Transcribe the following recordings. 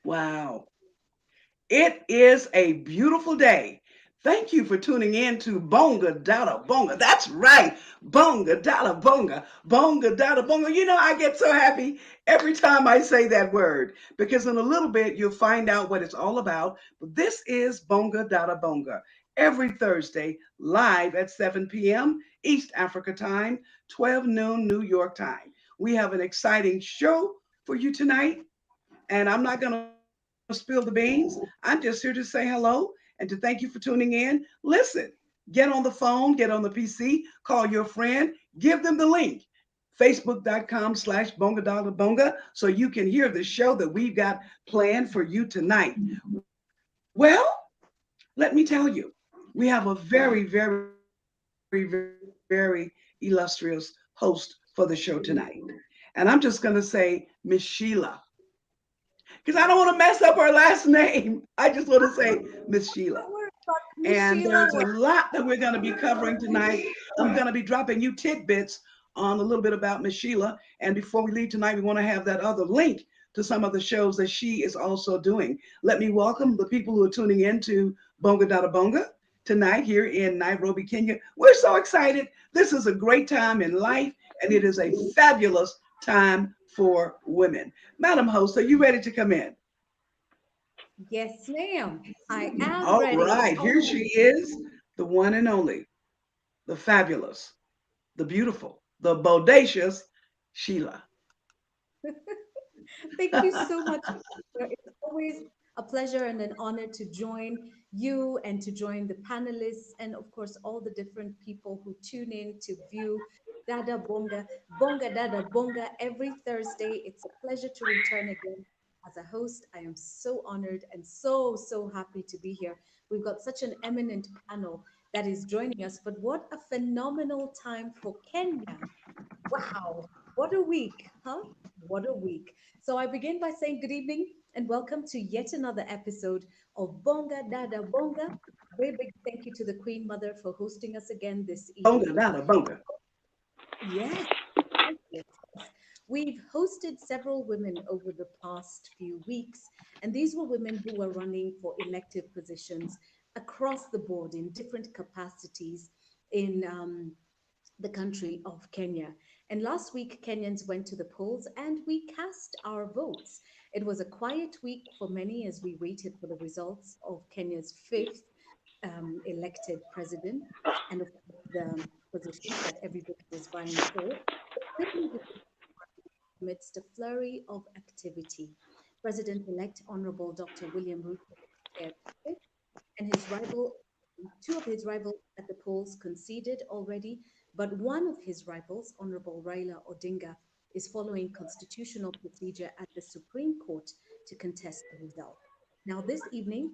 Wow. It is a beautiful day. Thank you for tuning in to Bonga Dada Bonga. That's right. Bonga Dada Bonga. Bonga Dada Bonga. You know, I get so happy every time I say that word because in a little bit you'll find out what it's all about. But this is Bonga Dada Bonga every Thursday live at 7 p.m. East Africa time, 12 noon New York time. We have an exciting show for you tonight. And I'm not going to spill the beans. I'm just here to say hello and to thank you for tuning in. Listen, get on the phone, get on the PC, call your friend, give them the link. Facebook.com/bonga so you can hear the show that we've got planned for you tonight. Well, let me tell you, we have a very illustrious host for the show tonight. And I'm just going to say Miss Sheila because I don't want to mess up her last name. I just want to say Miss Sheila. Don't worry about it. And Miss there's a Sheila. lot that we're going to be covering tonight. I'm going to be dropping you tidbits on a little bit about Miss Sheila. And before we leave tonight, we want to have that other link to some of the shows that she is also doing. Let me welcome the people who are tuning in to Bonga Dada Bonga tonight here in Nairobi, Kenya. We're so excited. This is a great time in life, and it is a fabulous time for women. Madam Host, are you ready to come in? Yes, ma'am. I am All ready. right, here she is, the one and only, the fabulous, the beautiful, the bodacious Sheila. Thank you so much. It's always a pleasure and an honor to join you and to join the panelists and, of course, all the different people who tune in to view Dada Bonga, Bonga Dada Bonga every Thursday. It's a pleasure to return again as a host. I am so honored and so happy to be here. We've got such an eminent panel that is joining us, but what a phenomenal time for Kenya. Wow, what a week, huh? What a week. So I begin by saying good evening and welcome to yet another episode of Bonga Dada Bonga. A very big thank you to the Queen Mother for hosting us again this Bonga, evening. nada, bonga. Yes, yes, yes. We've hosted several women over the past few weeks, and these were women who were running for elective positions across the board in different capacities in the country of Kenya. And last week, Kenyans went to the polls and we cast our votes. It was a quiet week for many as we waited for the results of Kenya's fifth elected president and of course the positions that everybody was vying for. But quickly amidst a flurry of activity, President-elect Honorable Dr. William Ruto declared victor and his rival, two of his rivals at the polls conceded already, but one of his rivals, Honorable Raila Odinga, is following constitutional procedure at the Supreme Court to contest the result. Now, this evening,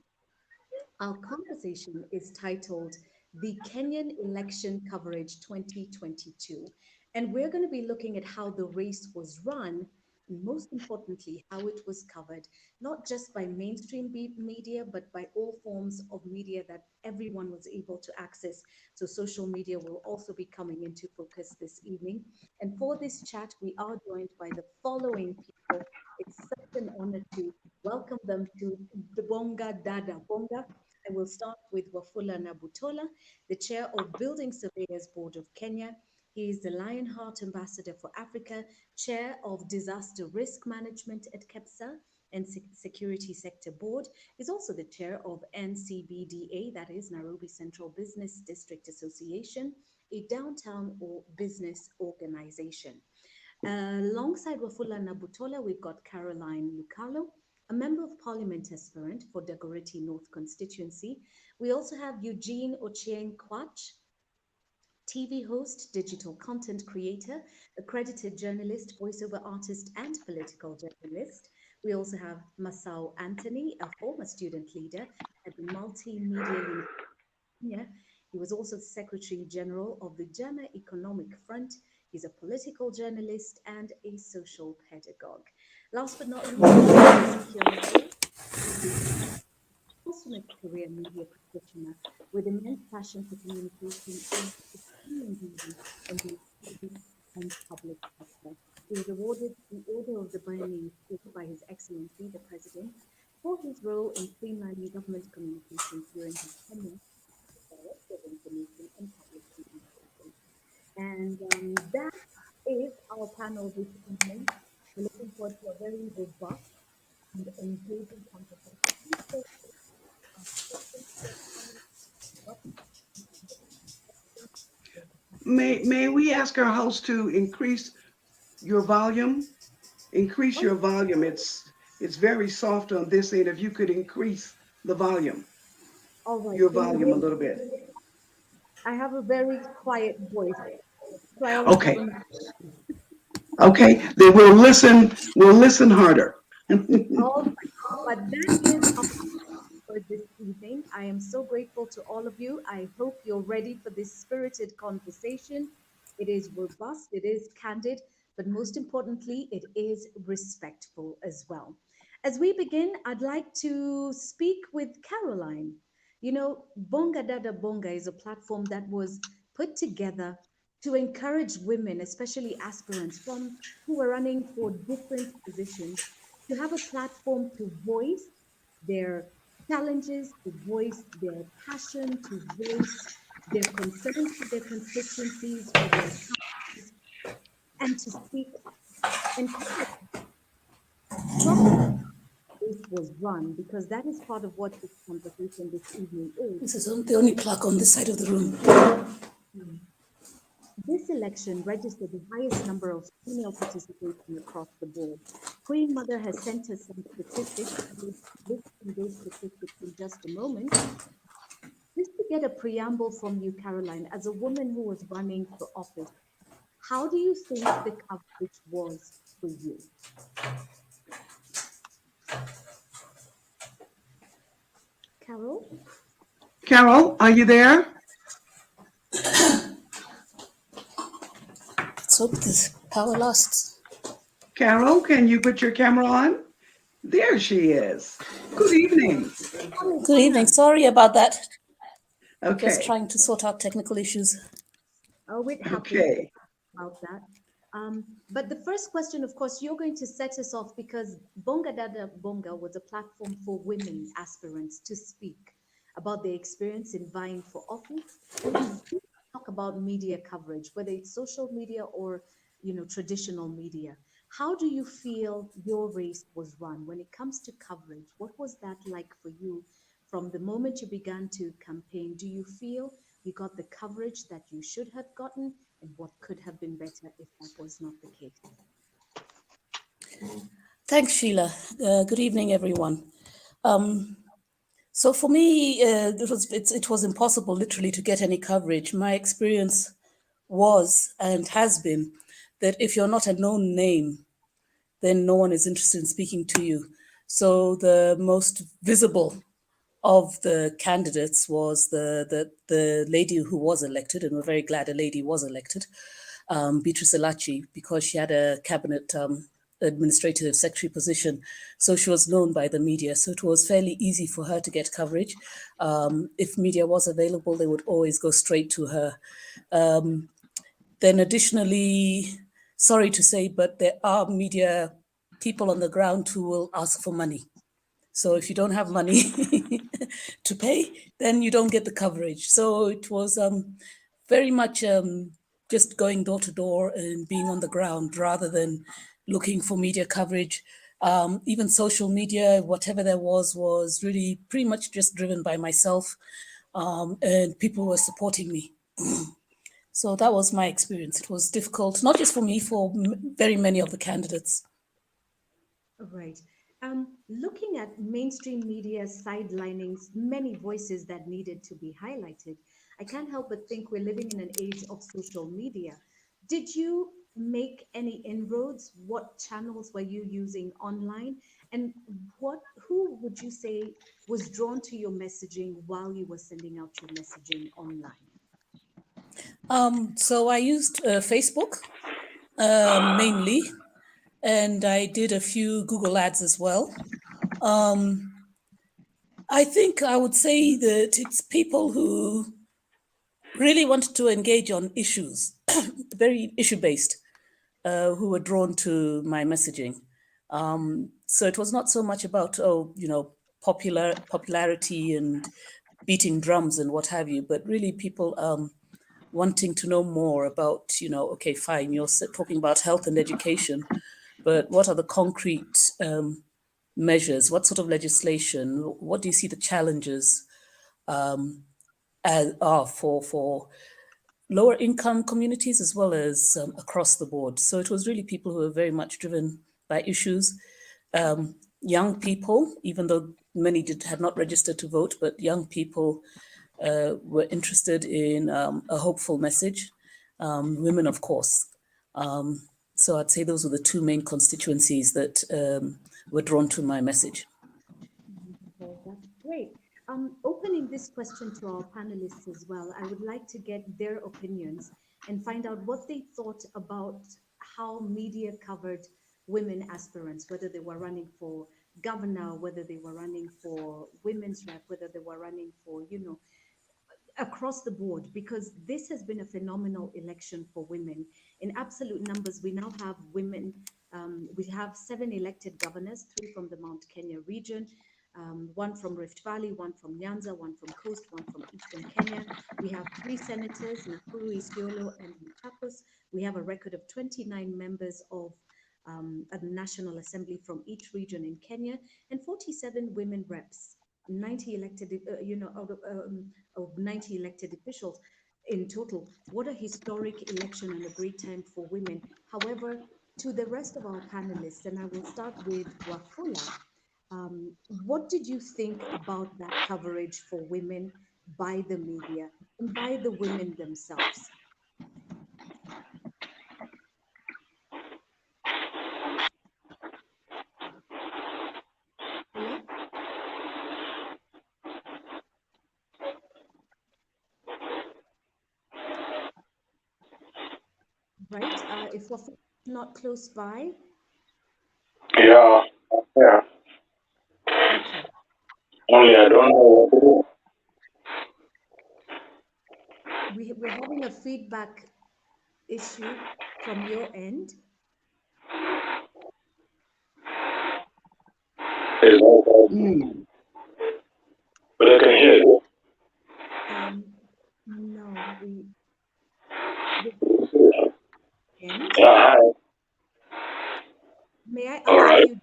our conversation is titled The Kenyan Election Coverage 2022. And we're going to be looking at how the race was run, and most importantly, how it was covered, not just by mainstream media, but by all forms of media that everyone was able to access. So, social media will also be coming into focus this evening. And for this chat, we are joined by the following people. It's such an honor to welcome them to the Bonga Dada Bonga. I will start with Wafula Nabutola, the chair of Building Surveyors Board of Kenya. He is the Lionheart Ambassador for Africa, chair of Disaster Risk Management at KEPSA and Security Sector Board. He's also the chair of NCBDA, that is Nairobi Central Business District Association, a downtown or business organization. Alongside Wafula Nabutola, we've got Caroline Lucalo, a member of parliament aspirant for Dagoretti North constituency. We also have Eugene Ochieng Kwach, TV host, digital content creator, accredited journalist, voiceover artist, and political journalist. We also have Masao Anthony, a former student leader at the Multimedia University. Yeah, he was also Secretary General of the Jama Economic Front. He's a political journalist and a social pedagogue. Last but not least, we have Ezekiel Maria, consummate career media practitioner with immense passion for communication and extreme engagement in the private and public sector. He was awarded the Order of the Burning Spear by His Excellency, the President, for his role in streamlining government communications during his tenure as Director of Information and Public Communications. And that is our panel this evening. We're looking forward to a very robust and engaging conversation. Please feel free to ask questions, share comments, what May we ask our host to increase your volume? Increase oh, your volume. It's very soft on this end. If you could increase the volume, all right. your Can you volume hear a me? little bit. I have a very quiet voice, so I always have Okay. a. Okay. Then we'll listen harder. All right. But that is our for this evening. I am so grateful to all of you. I hope you're ready for this spirited conversation. It is robust, it is candid, but most importantly, it is respectful as well. As we begin, I'd like to speak with Caroline. You know, Bonga Dada Bonga is a platform that was put together to encourage women, especially aspirants from who are running for different positions, to have a platform to voice their challenges, to voice their passion, to voice their concerns for their constituencies, for their counties, and to speak up. And talk about how this was run, because that is part of what this conversation this evening is. This is the only clock on this side of the room. This election registered the highest number of female participation across the board. Queen Mother has sent us some statistics. I will look at those statistics in just a moment. Just to get a preamble from you, Caroline, as a woman who was running for office, how do you think the coverage was for you? Carol? Carol, are you there? Let's hope this power lasts. Carol, can you put your camera on? There she is. Good evening. Good evening. Sorry about that. Just Okay. trying to sort out technical issues. Oh, it happens Okay. about that. But the first question, of course, you're going to set us off because Bonga Dada Bonga was a platform for women aspirants to speak about their experience in vying for office. And we do talk about media coverage, whether it's social media or traditional media. How do you feel your race was run when it comes to coverage? What was that like for you from the moment you began to campaign? Do you feel you got the coverage that you should have gotten, and what could have been better if that was not the case? Thanks, Sheila. Good evening, everyone. So for me, it was impossible literally to get any coverage. My experience was and has been that if you're not a known name, then no one is interested in speaking to you. So the most visible of the candidates was the lady who was elected, and we're very glad a lady was elected, Beatrice Elachi, because she had a cabinet administrative secretary position. So she was known by the media. So it was fairly easy for her to get coverage. If media was available, they would always go straight to her. Then additionally, sorry to say, but there are media people on the ground who will ask for money. So if you don't have money to pay, then you don't get the coverage. So it was very much just going door to door and being on the ground rather than looking for media coverage. Even social media, whatever there was really pretty much just driven by myself, and people were supporting me. So that was my experience. It was difficult, not just for me, for very many of the candidates. Right. Looking at mainstream media sidelining many voices that needed to be highlighted, I can't help but think we're living in an age of social media. Did you make any inroads? What channels were you using online? And who would you say was drawn to your messaging while you were sending out your messaging online? So I used Facebook mainly, and I did a few Google ads as well. I think I would say that it's people who really wanted to engage on issues, very issue-based, who were drawn to my messaging. So it was not so much about, popularity and beating drums and what have you, but really people wanting to know more about, okay, fine, you're talking about health and education, but what are the concrete measures? What sort of legislation? What do you see the challenges are for lower income communities as well as across the board? So it was really people who were very much driven by issues. Young people, even though many had not registered to vote, but young people were interested in a hopeful message. Women, of course. So I'd say those were the two main constituencies that were drawn to my message. Wonderful. That's great. Opening this question to our panelists as well, I would like to get their opinions and find out what they thought about how media covered women aspirants, whether they were running for governor, whether they were running for women's rep, whether they were running for, across the board, because this has been a phenomenal election for women. In absolute numbers, we now have women. We have 7 elected governors, 3 from the Mount Kenya region, 1 from Rift Valley, 1 from Nyanza, 1 from Coast, 1 from Eastern Kenya. We have 3 senators, Nakuru, Isiolo, and Machakos. We have a record of 29 members of a National Assembly from each region in Kenya, and 47 women reps, 90 elected, out of 90 elected officials in total. What a historic election and a great time for women. However, to the rest of our panelists, and I will start with Wafula, what did you think about that coverage for women by the media and by the women themselves? Wafula? Right? If Wafula is not close by, Yeah, yeah. okay. Only I don't know what to We're having a feedback issue from your end. do. It's not Mm. but I can hear you. No, the end. Yeah, hi. May I All ask right. you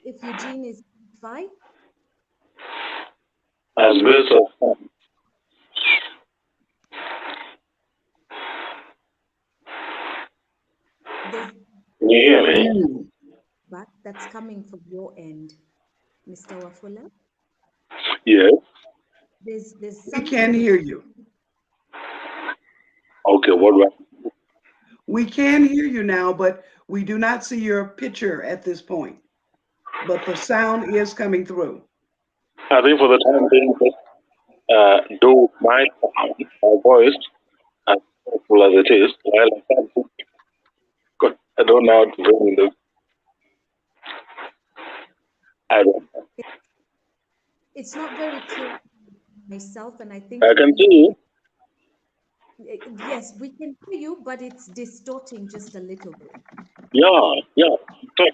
if Eugene is fine? As best as There's can you hear me? Mm. back that's coming from your end, Mr. Wafula. Yes. There's We some can sort of hear you. Okay, what do I We can hear you now, but we do not see your picture at this point. But the sound is coming through. I think for the time being, just do my sound, my voice, as powerful as it is, while I can't because I don't know how to bring the I don't know. it's not very clear myself, and I think I can see you. yes, we can hear you, but it's distorting just a little bit. Yeah, yeah. So,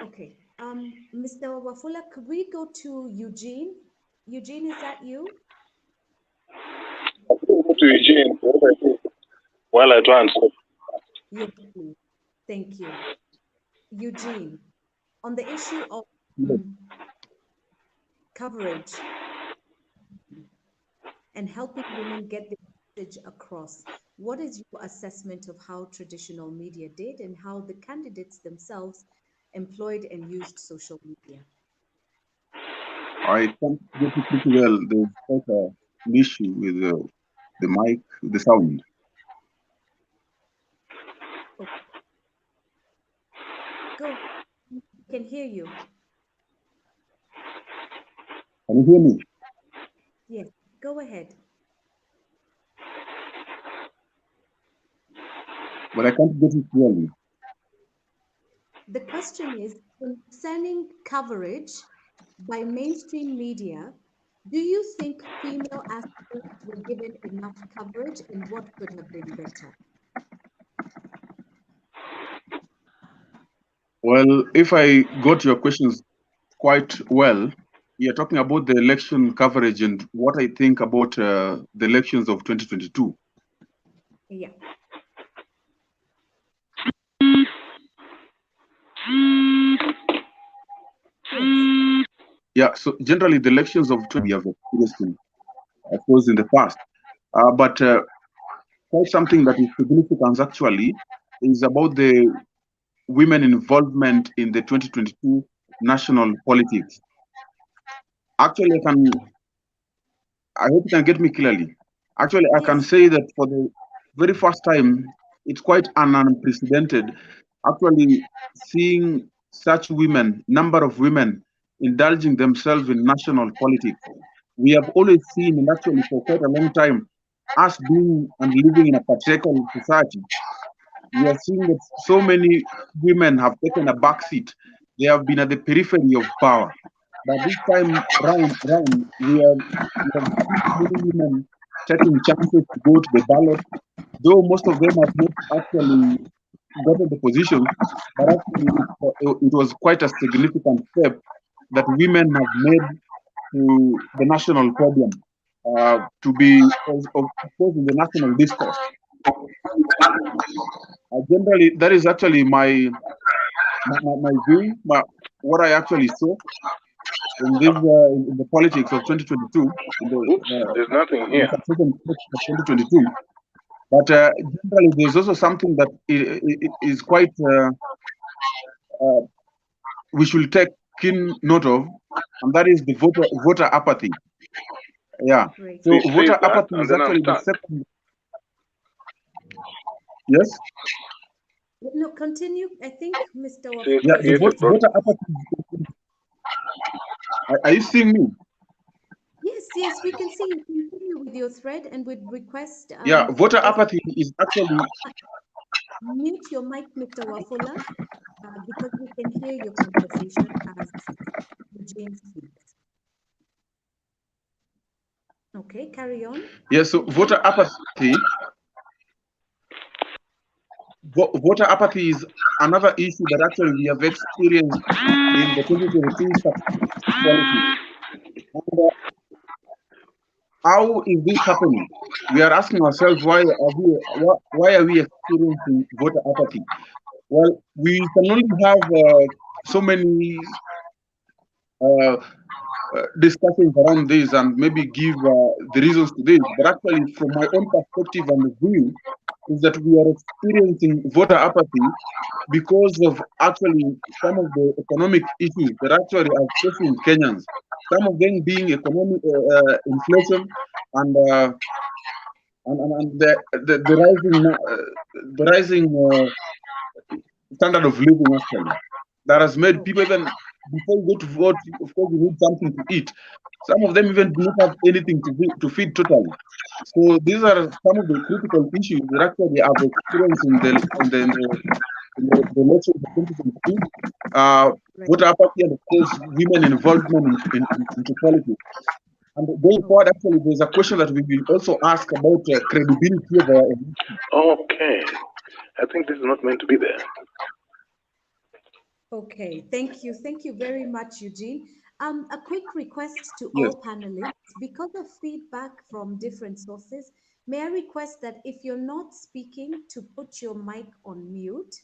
Okay. Mr. Wafula, could we go to Eugene? Eugene, is that you? I think go to Eugene what I do while I try and solve. Yes, please. Thank you. Eugene, on the issue of coverage and helping women get the message across, what is your assessment of how traditional media did and how the candidates themselves employed and used social media? I can't get it pretty well. There's quite an issue with the mic, the sound. Okay. Go. I can hear you. Can you hear me? Yes, go ahead. But I can't get it clearly. The question is concerning coverage by mainstream media. Do you think female aspirants were given enough coverage and what could have been better? Well, if I got your questions quite well, you're talking about the election coverage and what I think about the elections of 2022. Yeah. Yes. Yeah, so generally the elections of 20 we have experienced in, of course, in the past. But quite something that is significant actually is about the women involvement in the 2022 national politics. Actually, I hope you can get me clearly. Actually, I can Yes. say that for the very first time, it's quite an unprecedented. Actually, seeing such women, number of women indulging themselves in national politics. We have always seen, and actually for quite a long time, us being and living in a patriarchal society, we are seeing that so many women have taken a back seat. They have been at the periphery of power. But this time round we have seen many women taking chances to go to the ballot, though most of them have not actually gotten the position. But actually, it was quite a significant step that women have made to the national podium, to be, of course, in the national discourse. Generally, that is actually my view, what I actually saw in this in the politics of 2022, Oops, there's nothing in the here. succession of 2022. But generally, there's also something that is quite uh, we should take keen note of, and that is the voter apathy. Yeah. Great. So Please say voter that, apathy and is then I'm actually the stuck. second. Yes. No, continue. I think Mr. Says Yeah. Wafula The said created something. voter apathy. Are you seeing me? Yes, yes, we can see you. Continue with your thread and would request Yeah. Voter if apathy is actually. mute your mic, Mr. Wafula, because we can hear your conversation as Eugene speaks. Okay, carry on. Yeah. So voter apathy. Voter apathy is another issue that actually we have experienced in the 2022 politics. And how is this happening? We are asking ourselves why are we experiencing voter apathy? Well, we can only have so many uh, discussions around this and maybe give the reasons to this. But actually, from my own perspective and view, is that we are experiencing voter apathy because of actually some of the economic issues that actually are facing Kenyans. Some of them being economic inflation and the rising standard of living actually that has made Oh, people, even before you go to vote, of course you need something to eat. Some of them even do not have anything to feed totally. So these are some of the critical issues that actually I've experienced in the elections of 2022. right. Voter apathy and of course women involvement into politics. And going Oh, forward, actually, there's a question that we will also ask about credibility of our. Okay. I think this is not meant to be there. okay. Thank you. Thank you very much, Eugene. A quick request to Yes. all panelists. Because of feedback from different sources, may I request that if you're not speaking, to put your mic on mute,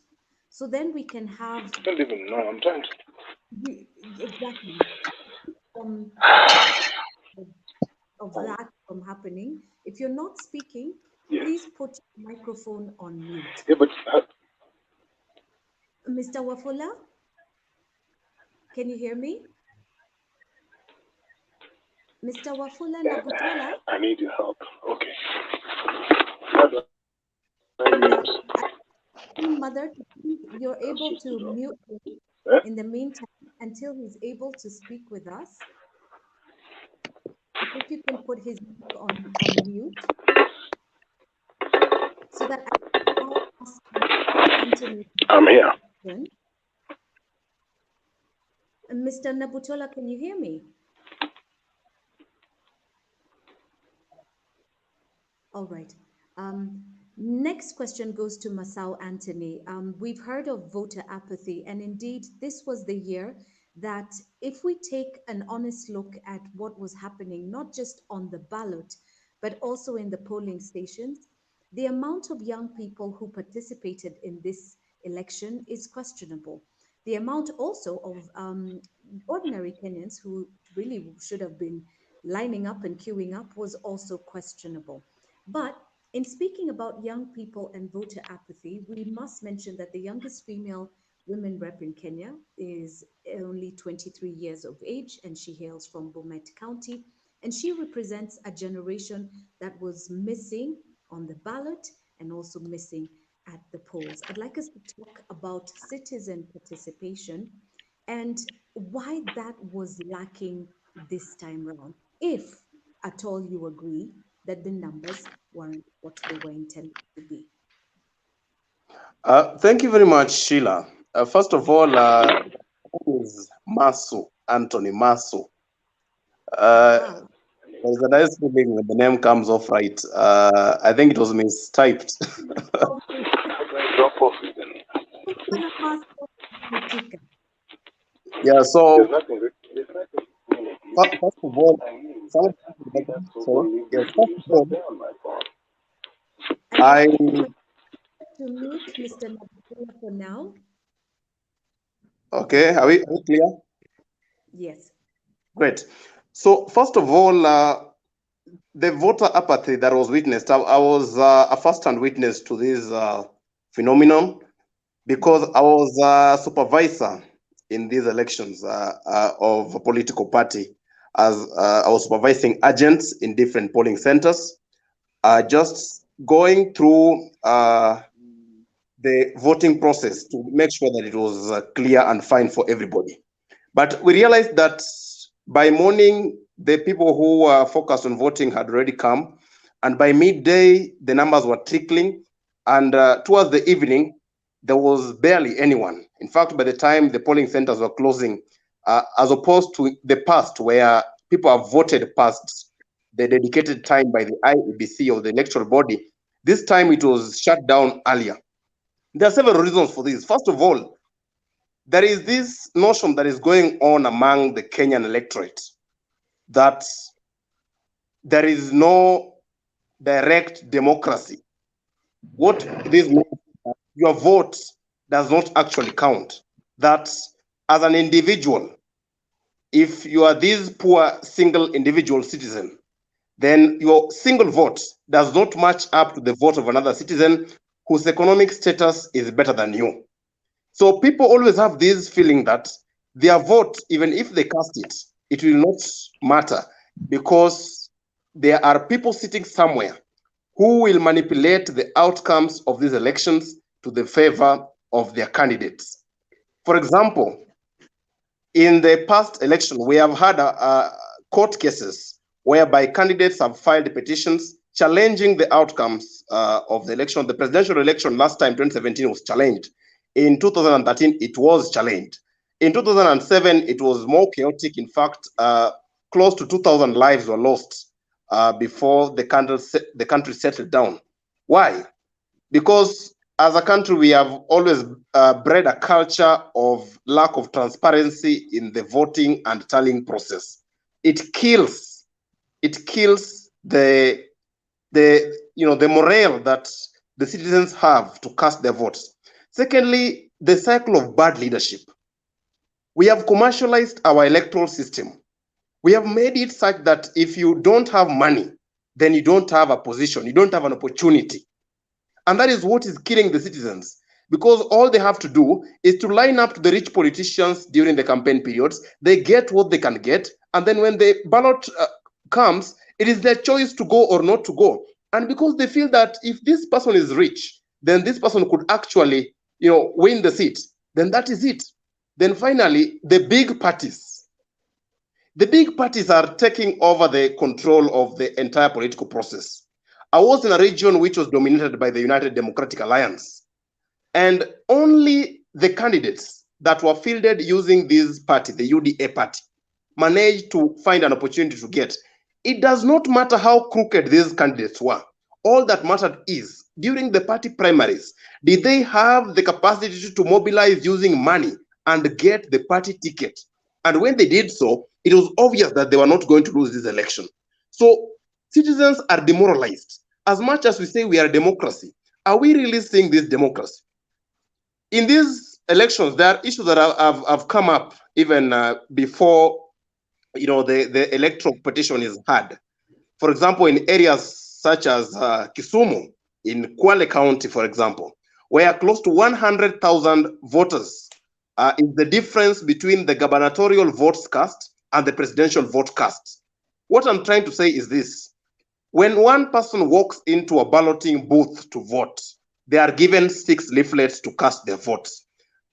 so then we can have I don't even know. I'm trying to. exactly from of that from happening. If you're not speaking, Yes. please put your microphone on mute. Yeah, but Mr. Wafula, can you hear me? Mr. Wafula Nabutola? I need your help. Okay. How do I Yeah, mute? I think Mother, you're Let's able just to do mute him that. in the meantime until he's able to speak with us. If you can put his mic on mute so that I can now ask Anthony I'm here. question. Mr. Nabutola, can you hear me? All right. Next question goes to Masao Anthony. We've heard of voter apathy, and indeed, this was the year that, if we take an honest look at what was happening, not just on the ballot, but also in the polling stations, the amount of young people who participated in this election is questionable. The amount also of ordinary Kenyans who really should have been lining up and queuing up was also questionable. But in speaking about young people and voter apathy, we must mention that the youngest female women rep in Kenya is only 23 years of age, and she hails from Bomet County. And she represents a generation that was missing on the ballot and also missing at the polls. I'd like us to talk about citizen participation and why that was lacking this time round, if at all you agree that the numbers weren't what they were intended to be. Thank you very much, Sheila. First of all, is Masu, Anthony Masu. Wow. There's a nice feeling when the name comes off right. I think it was mistyped. Drop off. Yeah, so There's nothing. first of all, sorry, yes, first of all, I To mute Mr. Nabula for now. okay. Are we clear? Yes. Great. So first of all, the voter apathy that was witnessed, I was a first-hand witness to this phenomenon because I was a supervisor in these elections of a political party, as I was supervising agents in different polling centers, just going through the voting process to make sure that it was clear and fine for everybody. But we realized that by morning, the people who were focused on voting had already come. And by midday, the numbers were trickling. And towards the evening, there was barely anyone. In fact, by the time the polling centers were closing, as opposed to the past where people have voted past the dedicated time by the IEBC or the electoral body, this time it was shut down earlier. There are several reasons for this. First of all, there is this notion that is going on among the Kenyan electorate that there is no direct democracy. What this means is that your vote does not actually count. That as an individual, if you are this poor single individual citizen, then your single vote does not match up to the vote of another citizen whose economic status is better than you. So people always have this feeling that their vote, even if they cast it, it will not matter because there are people sitting somewhere who will manipulate the outcomes of these elections to the favor of their candidates. For example, in the past election, we have had court cases whereby candidates have filed petitions challenging the outcomes of the election. The presidential election last time, 2017, was challenged. In 2013, it was challenged. In 2007, it was more chaotic. In fact, close to 2,000 lives were lost before the country settled down. Why? Because as a country, we have always bred a culture of lack of transparency in the voting and tallying process. It kills the morale that the citizens have to cast their votes. Secondly, the cycle of bad leadership. We have commercialized our electoral system. We have made it such that if you don't have money, then you don't have a position, you don't have an opportunity. And that is what is killing the citizens, because all they have to do is to line up to the rich politicians during the campaign periods. They get what they can get. And then when the ballot comes, it is their choice to go or not to go. And because they feel that if this person is rich, then this person could actually, win the seat, then that is it. Then finally, the big parties are taking over the control of the entire political process. I was in a region which was dominated by the United Democratic Alliance, and only the candidates that were fielded using this party, the UDA party, managed to find an opportunity to get. It does not matter how crooked these candidates were. All that mattered is during the party primaries? Did they have the capacity to mobilize using money and get the party ticket? And when they did so, it was obvious that they were not going to lose this election. So citizens are demoralized. As much as we say we are a democracy, are we really seeing this democracy? In these elections, there are issues that have come up even before the electoral petition is had. For example, in areas such as Kisumu, in Kwale County, for example, where close to 100,000 voters is the difference between the gubernatorial votes cast and the presidential vote cast. What I'm trying to say is this. When one person walks into a balloting booth to vote, they are given 6 leaflets to cast their votes.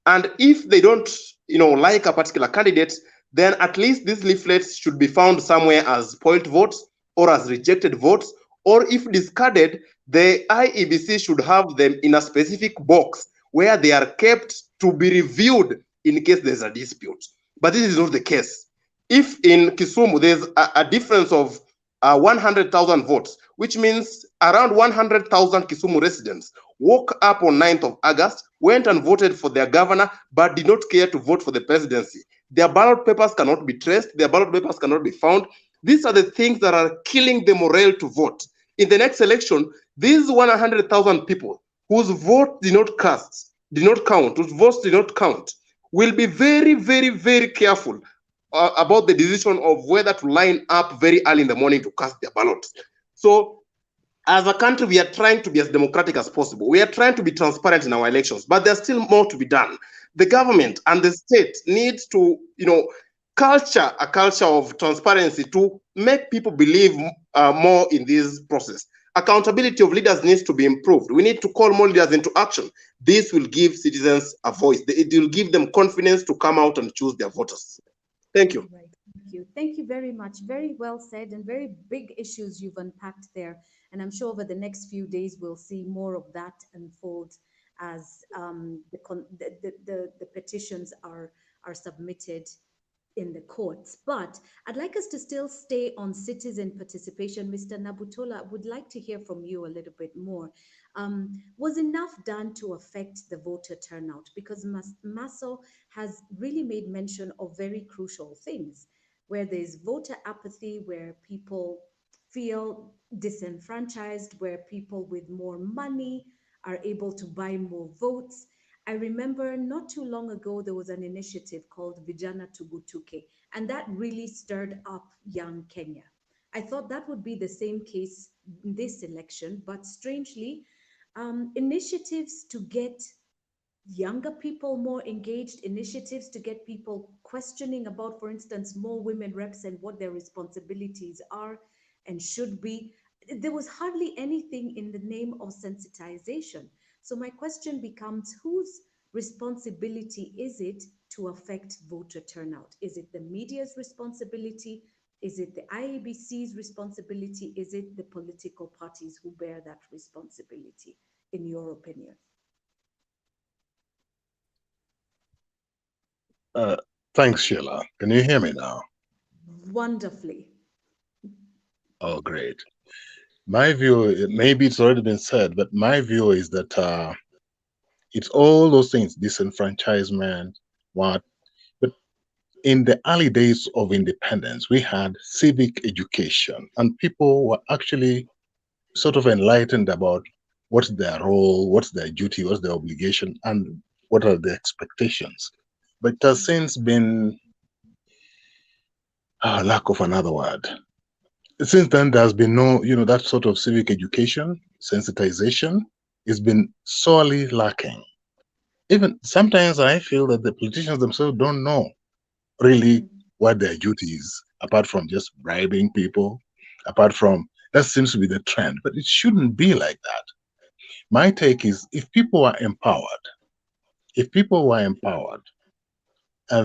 And if they don't, like a particular candidate, then at least these leaflets should be found somewhere as spoiled votes or as rejected votes, or if discarded, the IEBC should have them in a specific box where they are kept to be reviewed in case there's a dispute. But this is not the case. If in Kisumu there's a difference of 100,000 votes, which means around 100,000 Kisumu residents woke up on 9th of August, went and voted for their governor, but did not care to vote for the presidency. Their ballot papers cannot be traced. Their ballot papers cannot be found. These are the things that are killing the morale to vote. In the next election, these 100,000 people whose vote did not count, whose votes did not count, will be very, very, very careful about the decision of whether to line up very early in the morning to cast their ballots. So as a country, we are trying to be as democratic as possible. We are trying to be transparent in our elections, but there's still more to be done. The government and the state needs to, culture a culture of transparency to make people believe more in this process. Accountability of leaders needs to be improved. We need to call more leaders into action. This will give citizens a voice. It will give them confidence to come out and choose their voters. Thank you. Right. Thank you. Thank you very much. Very well said and very big issues you've unpacked there. And I'm sure over the next few days, we'll see more of that unfold as the petitions are submitted in the courts. But I'd like us to still stay on citizen participation. Mr. Nabutola, I would like to hear from you a little bit more. Was enough done to affect the voter turnout? Because Maso has really made mention of very crucial things, where there's voter apathy, where people feel disenfranchised, where people with more money are able to buy more votes. I remember not too long ago, there was an initiative called Vijana Tugutuke, and that really stirred up young Kenya. I thought that would be the same case in this election, but strangely, initiatives to get younger people more engaged, initiatives to get people questioning about, for instance, more women reps and what their responsibilities are and should be. There was hardly anything in the name of sensitization. So my question becomes, whose responsibility is it to affect voter turnout? Is it the media's responsibility? Is it the IEBC's responsibility? Is it the political parties who bear that responsibility, in your opinion? Thanks, Sheila. Can you hear me now? Wonderfully. Oh, great. My view, maybe it's already been said, but my view is that it's all those things, disenfranchisement, what. But in the early days of independence, we had civic education, and people were actually sort of enlightened about what's their role, what's their duty, what's their obligation, and what are the expectations. But it has since been, lack of another word. Since then, there's been no, that sort of civic education, sensitization has been sorely lacking. Even sometimes I feel that the politicians themselves don't know really what their duty is, apart from just bribing people, apart from, that seems to be the trend, but it shouldn't be like that. My take is, if people were empowered, and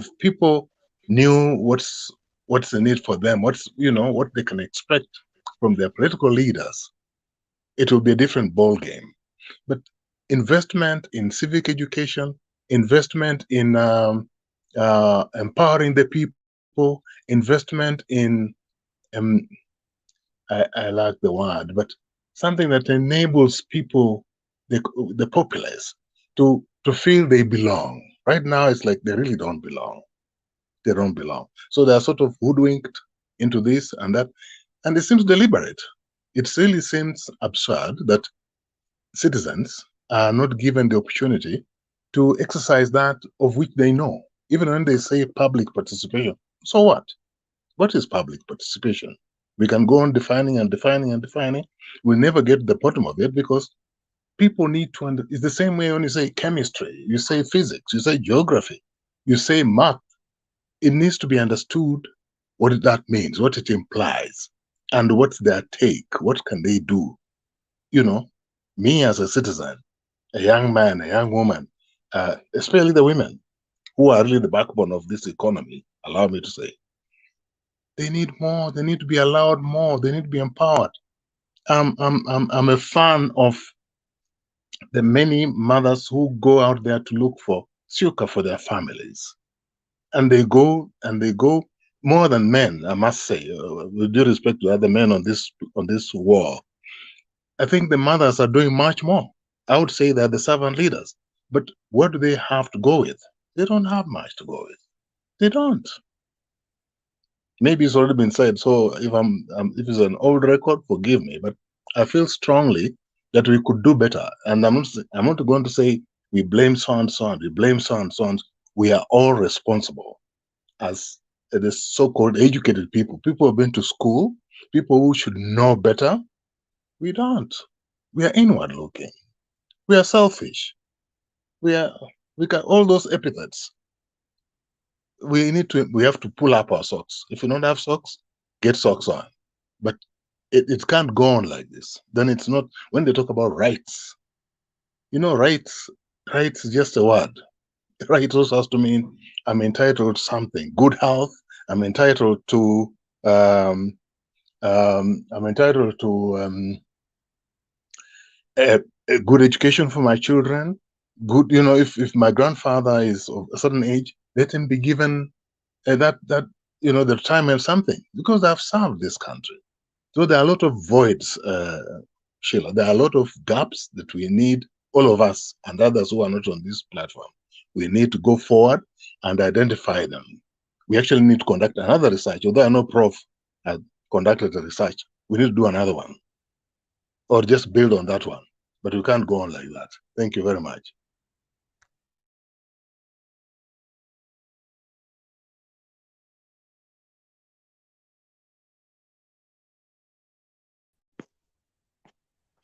if people knew what's the need for them, what they can expect from their political leaders, it will be a different ball game. But investment in civic education, investment in empowering the people, investment in I like the word, but something that enables people the populace to feel they belong. Right now, it's like they really don't belong. They don't belong. So they are sort of hoodwinked into this and that, and it seems deliberate. It really seems absurd that citizens are not given the opportunity to exercise that of which they know. Even when they say public participation, so what? What is public participation? We can go on defining and defining and defining. We'll never get to the bottom of it because people need to it's the same way when you say chemistry, you say physics, you say geography, you say math. It needs to be understood what that means, what it implies, and what's their take, what can they do. You know, me as a citizen, a young man, a young woman, especially the women who are really the backbone of this economy, allow me to say, they need more, they need to be allowed more, they need to be empowered. I'm a fan of the many mothers who go out there to look for succor for their families. And they go more than men, I must say, with due respect to other men on this war. I think the mothers are doing much more. I would say they're the servant leaders. But what do they have to go with? They don't have much to go with. They don't. Maybe it's already been said. So if it's an old record, forgive me. But I feel strongly that we could do better. And I'm not going to say we blame so and so and we blame so and so and. We are all responsible as the so-called educated people. People who have been to school, people who should know better. We don't. We are inward looking. We are selfish. We got all those epithets. We have to pull up our socks. If you don't have socks, get socks on. But it can't go on like this. Then it's not, when they talk about rights, rights is just a word. Right also has to mean I'm entitled to something, good health. I'm entitled to I'm entitled to a good education for my children. Good, if my grandfather is of a certain age, let him be given that the retirement something because I've served this country. So there are a lot of voids, Sheila. There are a lot of gaps that we need, all of us and others who are not on this platform. We need to go forward and identify them. We actually need to conduct another research. Although I know Prof has conducted a research, we need to do another one or just build on that one. But we can't go on like that. Thank you very much.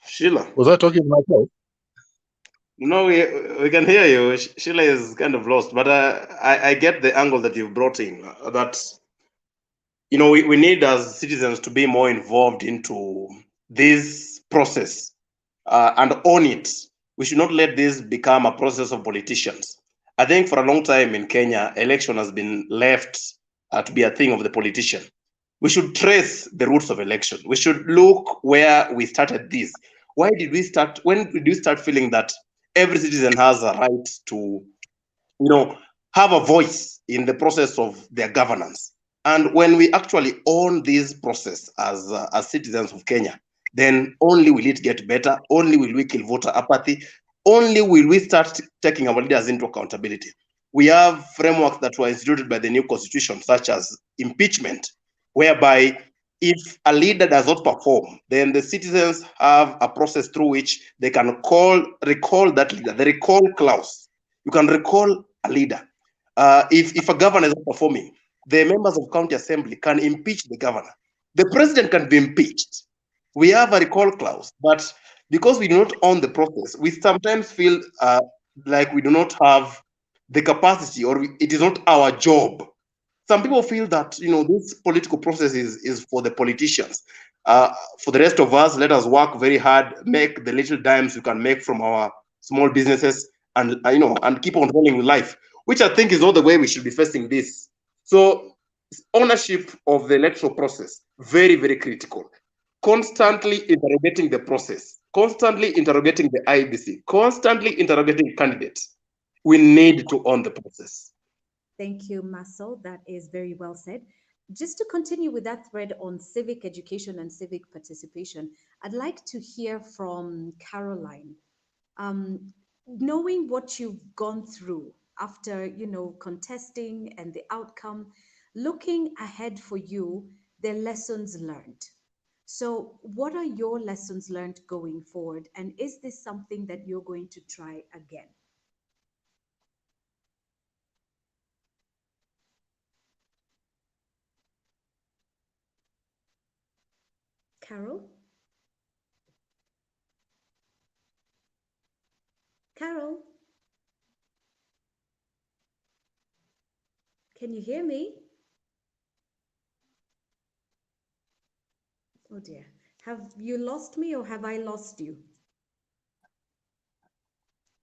Sheila. Was I talking to myself? No, we can hear you. Sheila is kind of lost, but I get the angle that you've brought in. That we need as citizens to be more involved into this process and own it. We should not let this become a process of politicians. I think for a long time in Kenya, election has been left to be a thing of the politician. We should trace the roots of election. We should look where we started this. Why did we start? When did we start feeling that every citizen has a right to, have a voice in the process of their governance? And when we actually own this process as citizens of Kenya, then only will it get better. Only will we kill voter apathy. Only will we start taking our leaders into accountability. We have frameworks that were instituted by the new constitution, such as impeachment, whereby if a leader does not perform, then the citizens have a process through which they can recall that leader, the recall clause. You can recall a leader. If a governor is not performing, the members of county assembly can impeach the governor. The president can be impeached. We have a recall clause, but because we do not own the process, we sometimes feel like we do not have the capacity, or it is not our job. Some people feel that this political process is for the politicians. For the rest of us, let us work very hard, make the little dimes we can make from our small businesses, and and keep on rolling with life, which I think is not the way we should be facing this. So ownership of the electoral process, very, very critical. Constantly interrogating the process, constantly interrogating the IBC, constantly interrogating candidates. We need to own the process. Thank you, Marcel. That is very well said. Just to continue with that thread on civic education and civic participation, I'd like to hear from Caroline. Knowing what you've gone through after, contesting and the outcome, looking ahead for you, the lessons learned. So, what are your lessons learned going forward? And is this something that you're going to try again? Carol? Carol, can you hear me? Oh dear. Have you lost me or have I lost you?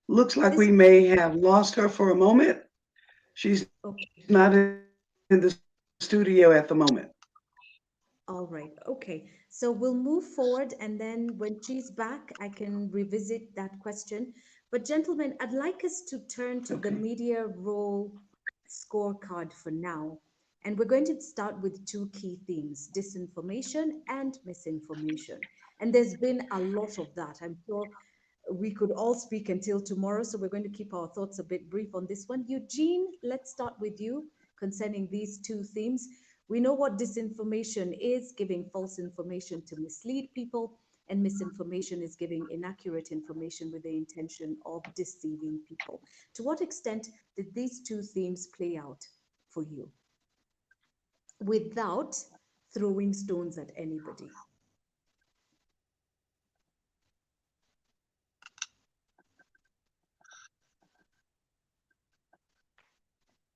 Looks like This, we may have lost her for a moment. She's okay. not in the studio at the moment. All right. Okay. So we'll move forward, and then when she's back, I can revisit that question. But, gentlemen, I'd like us to turn to the Okay. media role scorecard for now. And we're going to start with two key themes: disinformation and misinformation. And there's been a lot of that. I'm sure we could all speak until tomorrow. So we're going to keep our thoughts a bit brief on this one. Eugene, let's start with you concerning these two themes. We know what disinformation is: giving false information to mislead people, and misinformation is giving inaccurate information with the intention of deceiving people. To what extent did these two themes play out for you without throwing stones at anybody?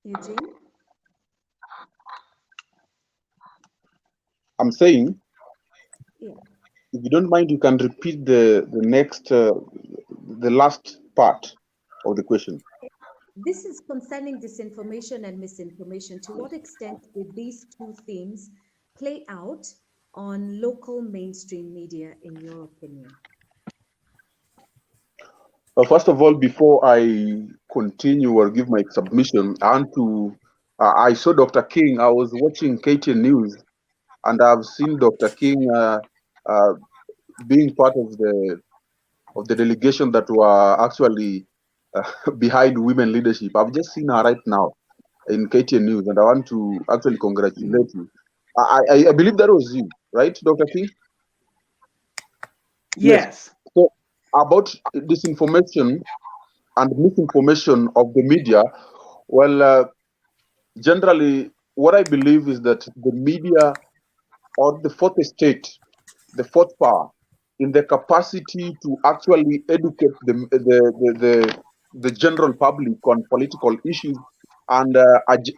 Eugene? I'm saying, Yeah. if you don't mind, you can repeat the next, the last part of the question. This is concerning disinformation and misinformation. To what extent did these two themes play out on local mainstream media, in your opinion? First of all, before I continue or give my submission, I want to. I saw Dr. King. I was watching KTN News, and I've seen Dr. King uh, being part of the delegation that were actually behind women leadership. I've just seen her right now in KTN News, and I want to actually congratulate you. I believe that was you, right, Dr. King? Yes. Yes. So about disinformation and misinformation of the media, well, generally, what I believe is that the media or the fourth estate, the fourth power, in the capacity to actually educate the general public on political issues and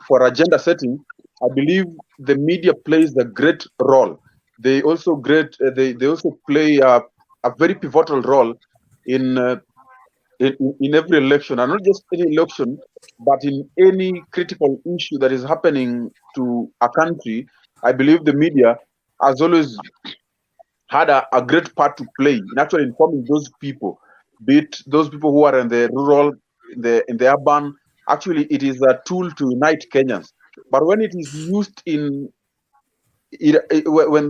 for agenda setting, I believe the media plays a great role. They also they also play a very pivotal role in, in every election, and not just any election, but in any critical issue that is happening to a country. I believe the media has always had a great part to play in actually informing those people, be it those people who are in the rural, in the urban. Actually, it is a tool to unite Kenyans. But when it is used when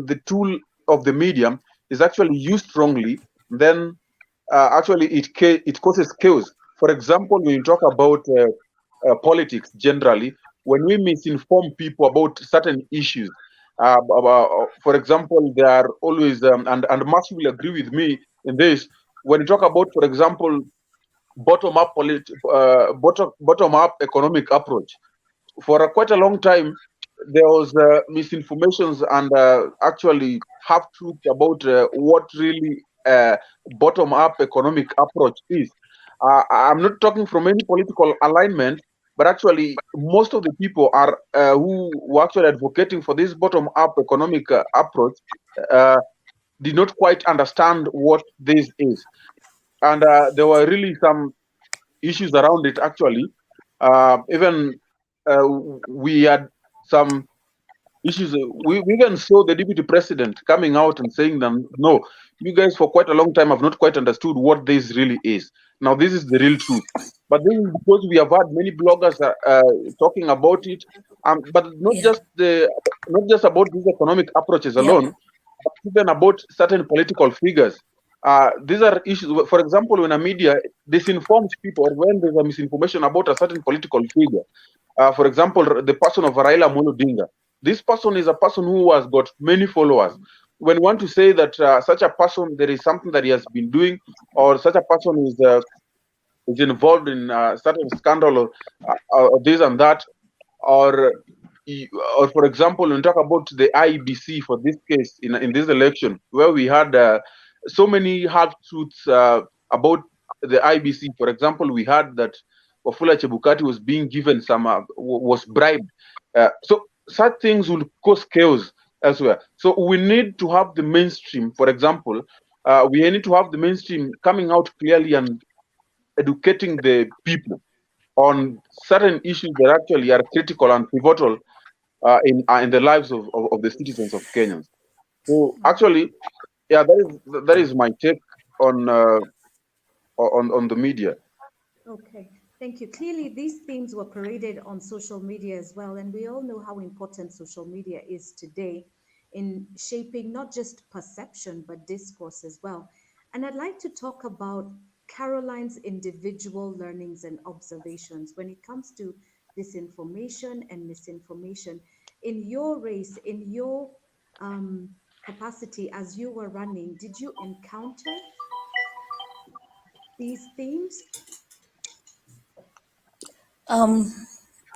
the tool of the medium is actually used wrongly, then actually it causes chaos. For example, when you talk about politics generally, when we misinform people about certain issues, for example, they are always, and Max will agree with me in this, when you talk about, for example, bottom up economic approach, for quite a long time, there was misinformations and actually half truth about what really bottom up economic approach is. I'm not talking from any political alignment, but actually, most of the people are who were actually advocating for this bottom up economic approach uh, did not quite understand what this is. And there were really some issues around it, actually. Even uh, we had some issues. We even saw the deputy president coming out and saying them, no, you guys for quite a long time have not quite understood what this really is. Now this is the real truth. But this is because we have had many bloggers talking about it, but Yeah. not just about these economic approaches Yeah. alone, but even about certain political figures. These are issues. For example, when a media disinforms people, or when there's a misinformation about a certain political figure, for example, the person of Raila Amolo Odinga, this person is a person who has got many followers. When you want to say that such a person, there is something that he has been doing, or such a person is involved in certain scandal, or this and that, or or for example, when we talk about the IBC for this case in this election, where we had so many half truths about the IBC. For example, we had that Wafula Chebukati was being given some was bribed. So such things will cause chaos elsewhere. So we need to have the mainstream. For example, we need to have the mainstream coming out clearly and educating the people on certain issues that actually are critical and pivotal in the lives of the citizens of Kenyans. So actually, yeah, that is my take on the media. Okay, thank you. Clearly, these themes were paraded on social media as well, and we all know how important social media is today in shaping not just perception but discourse as well. And I'd like to talk about Caroline's individual learnings and observations when it comes to disinformation and misinformation. In your race, in your capacity as you were running, did you encounter these themes?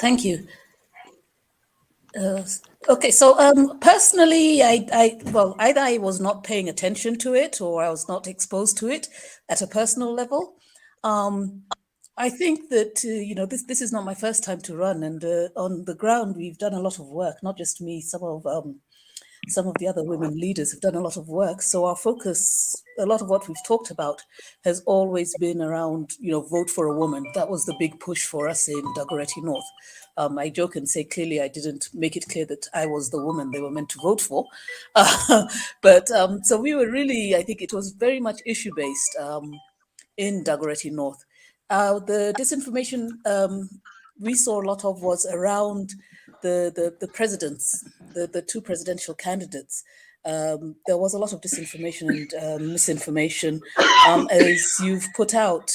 Thank you. Okay, so personally, well, either I was not paying attention to it or I was not exposed to it at a personal level. I think that this is not my first time to run, and on the ground we've done a lot of work. Not just me, some of the other women leaders have done a lot of work. So our focus, a lot of what we've talked about, has always been around, vote for a woman. That was the big push for us in Dagoretti North. I joke and say clearly I didn't make it clear that I was the woman they were meant to vote for. But so we were really, I think it was very much issue-based in Dagoretti North. The disinformation we saw a lot of was around the presidents, the two presidential candidates. There was a lot of disinformation and misinformation, as you've put out.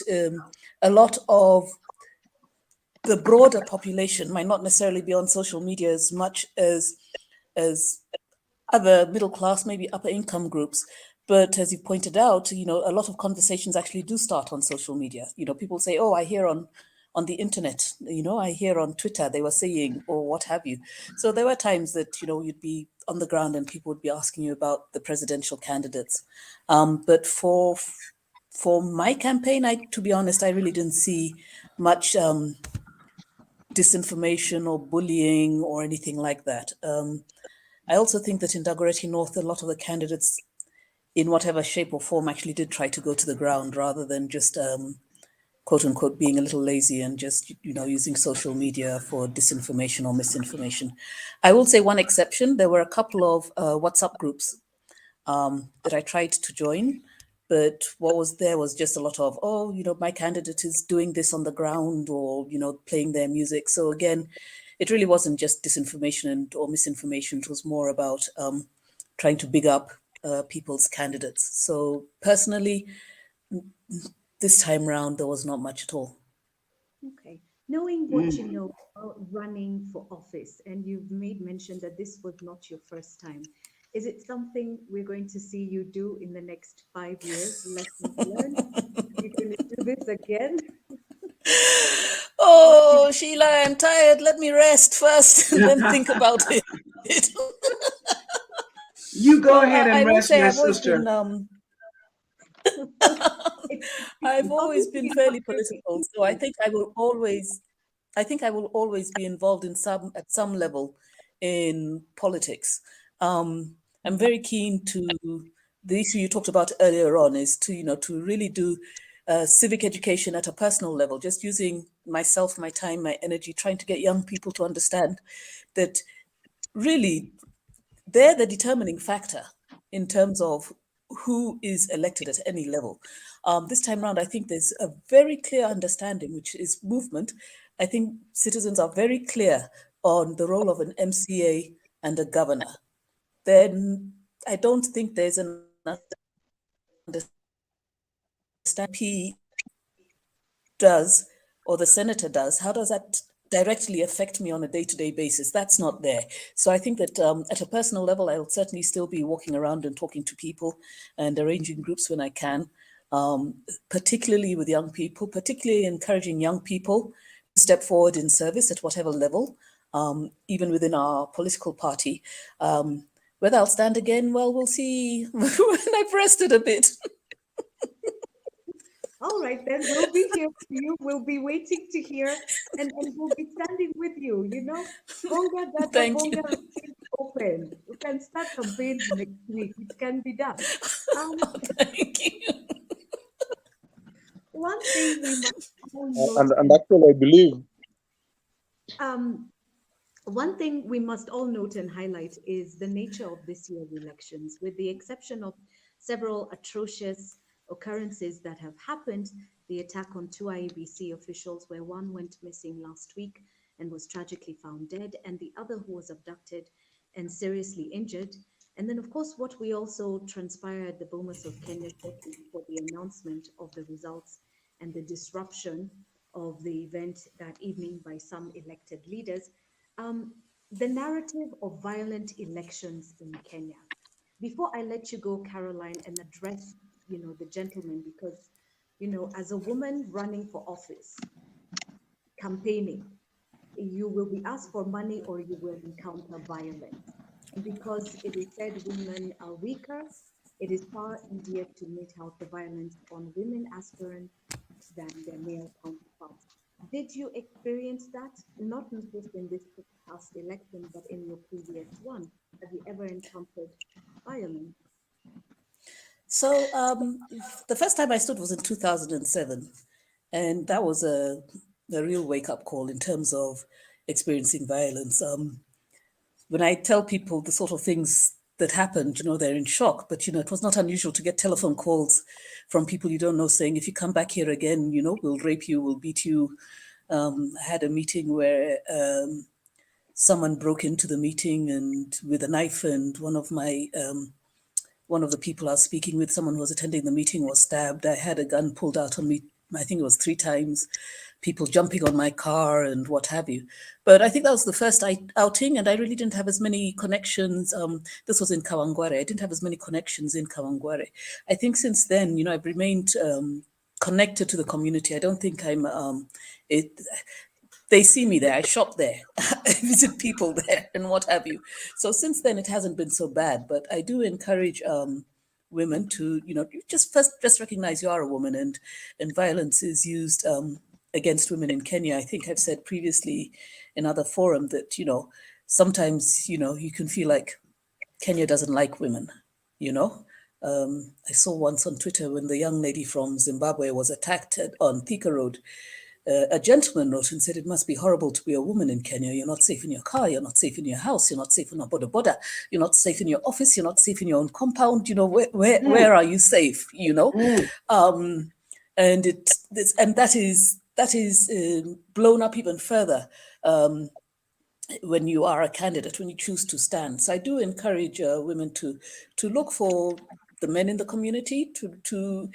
A lot of the broader population might not necessarily be on social media as much as other middle class, maybe upper income groups. But as you pointed out, a lot of conversations actually do start on social media. People say, "Oh, I hear on the internet, I hear on Twitter they were saying," or what have you. So there were times that, you'd be on the ground and people would be asking you about the presidential candidates. But for my campaign, to be honest, I really didn't see much disinformation or bullying or anything like that. I also think that in Dagoretti North, a lot of the candidates, in whatever shape or form, actually did try to go to the ground rather than just quote unquote being a little lazy and just using social media for disinformation or misinformation. I will say one exception. There were a couple of WhatsApp groups that I tried to join, but what was there was just a lot of, "Oh, my candidate is doing this on the ground," or playing their music. So again, it really wasn't just disinformation or misinformation. It was more about trying to big up people's candidates. So personally, this time round, there was not much at all. Okay. Knowing what you know about running for office, and you've made mention that this was not your first time, is it something we're going to see you do in the next 5 years? Lessons learned? You're going to do this again? Oh, Sheila, I'm tired. Let me rest first and then think about it. You go Well, ahead I and will rest, say my I've always sister. been I've always Obviously, been you have fairly your political, so I think I will always be involved at some level in politics. I'm very keen to the issue you talked about earlier on is to to really do civic education at a personal level, just using myself, my time, my energy, trying to get young people to understand that really they're the determining factor in terms of who is elected at any level. This time around, I think there's a very clear understanding, which is movement. I think citizens are very clear on the role of an MCA and a governor. Then I don't think there's an understanding MP does or the senator does, how does that directly affect me on a day-to-day basis? That's not there. So I think that at a personal level, I'll certainly still be walking around and talking to people and arranging groups when I can, particularly with young people, particularly encouraging young people to step forward in service at whatever level, even within our political party. Whether I'll stand again, well, we'll see when I've rested a bit. All right, then we'll be here for you. We'll be waiting to hear, and we'll be standing with you. You know, Bonga Dada Thank Bonga you. is open. You can start campaigns next week. It can be done. Thank you. One thing we must all And note, actually, I believe um, one thing we must all note and highlight is the nature of this year's elections, with the exception of several atrocious occurrences that have happened. The attack on two IEBC officials, where one went missing last week and was tragically found dead, and the other who was abducted and seriously injured. And then, of course, what we also transpired at the Bomas of Kenya shortly before the announcement of the results and the disruption of the event that evening by some elected leaders. um, the narrative of violent elections in Kenya. Before I let you go, Caroline, and address, the gentleman, because, as a woman running for office, campaigning, you will be asked for money or you will encounter violence. And because it is said women are weaker, it is far easier to mete out the violence on women aspirants than their male counterparts. Did you experience that? Not just in this past election, but in your previous one? Have you ever encountered violence? So the first time I stood was in 2007, and that was a real wake-up call in terms of experiencing violence. When I tell people the sort of things that happened, they're in shock. But, it was not unusual to get telephone calls from people you don't know saying, if you come back here again, we'll rape you, we'll beat you. I had a meeting where someone broke into the meeting and with a knife, and one of the people I was speaking with, someone who was attending the meeting, was stabbed. I had a gun pulled out on me, I think it was 3 times, people jumping on my car and what have you. But I think that was the first outing, and I really didn't have as many connections. This was in Kawangware. I didn't have as many connections in Kawangware. I think since then, I've remained connected to the community. I don't think it, they see me there, I shop there, I visit people there and what have you. So since then, it hasn't been so bad, but I do encourage women to, you just recognize you are a woman, and violence is used against women in Kenya. I think I've said previously in other forum that, sometimes, you can feel like Kenya doesn't like women, you know. I saw once on Twitter when the young lady from Zimbabwe was attacked on Thika Road. A gentleman wrote and said, it must be horrible to be a woman in Kenya. You're not safe in your car. You're not safe in your house. You're not safe in a boda boda. You're not safe in your office. You're not safe in your own compound. Where are you safe? And that is blown up even further. When you are a candidate, when you choose to stand. So I do encourage women to look for the men in the community, to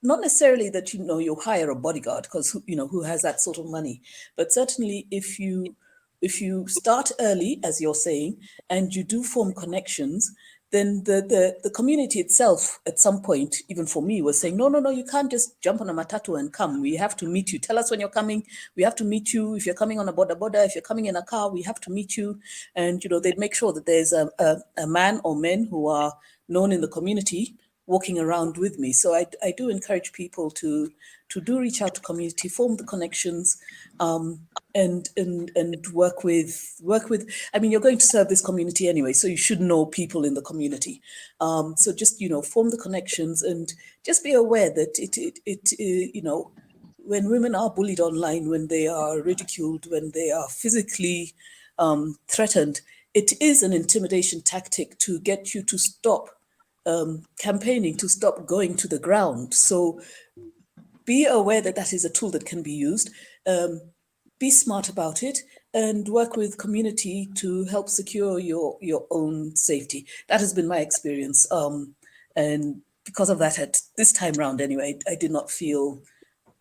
not necessarily that you hire a bodyguard, because who has that sort of money, but certainly if you start early, as you're saying, and you do form connections, then the community itself at some point, even for me, was saying, no, you can't just jump on a matatu and come. We have to meet you. Tell us when you're coming. We have to meet you. If you're coming on a boda boda, if you're coming in a car, we have to meet you. And, they'd make sure that there's a man or men who are known in the community walking around with me. So I do encourage people to do reach out to community, form the connections, and work with. I mean, you're going to serve this community anyway, so you should know people in the community. So just form the connections, and just be aware that when women are bullied online, when they are ridiculed, when they are physically threatened, it is an intimidation tactic to get you to stop campaigning, to stop going to the ground. So be aware that that is a tool that can be used. Be smart about it, and work with community to help secure your own safety. That has been my experience. And because of that, at this time round anyway, I did not feel.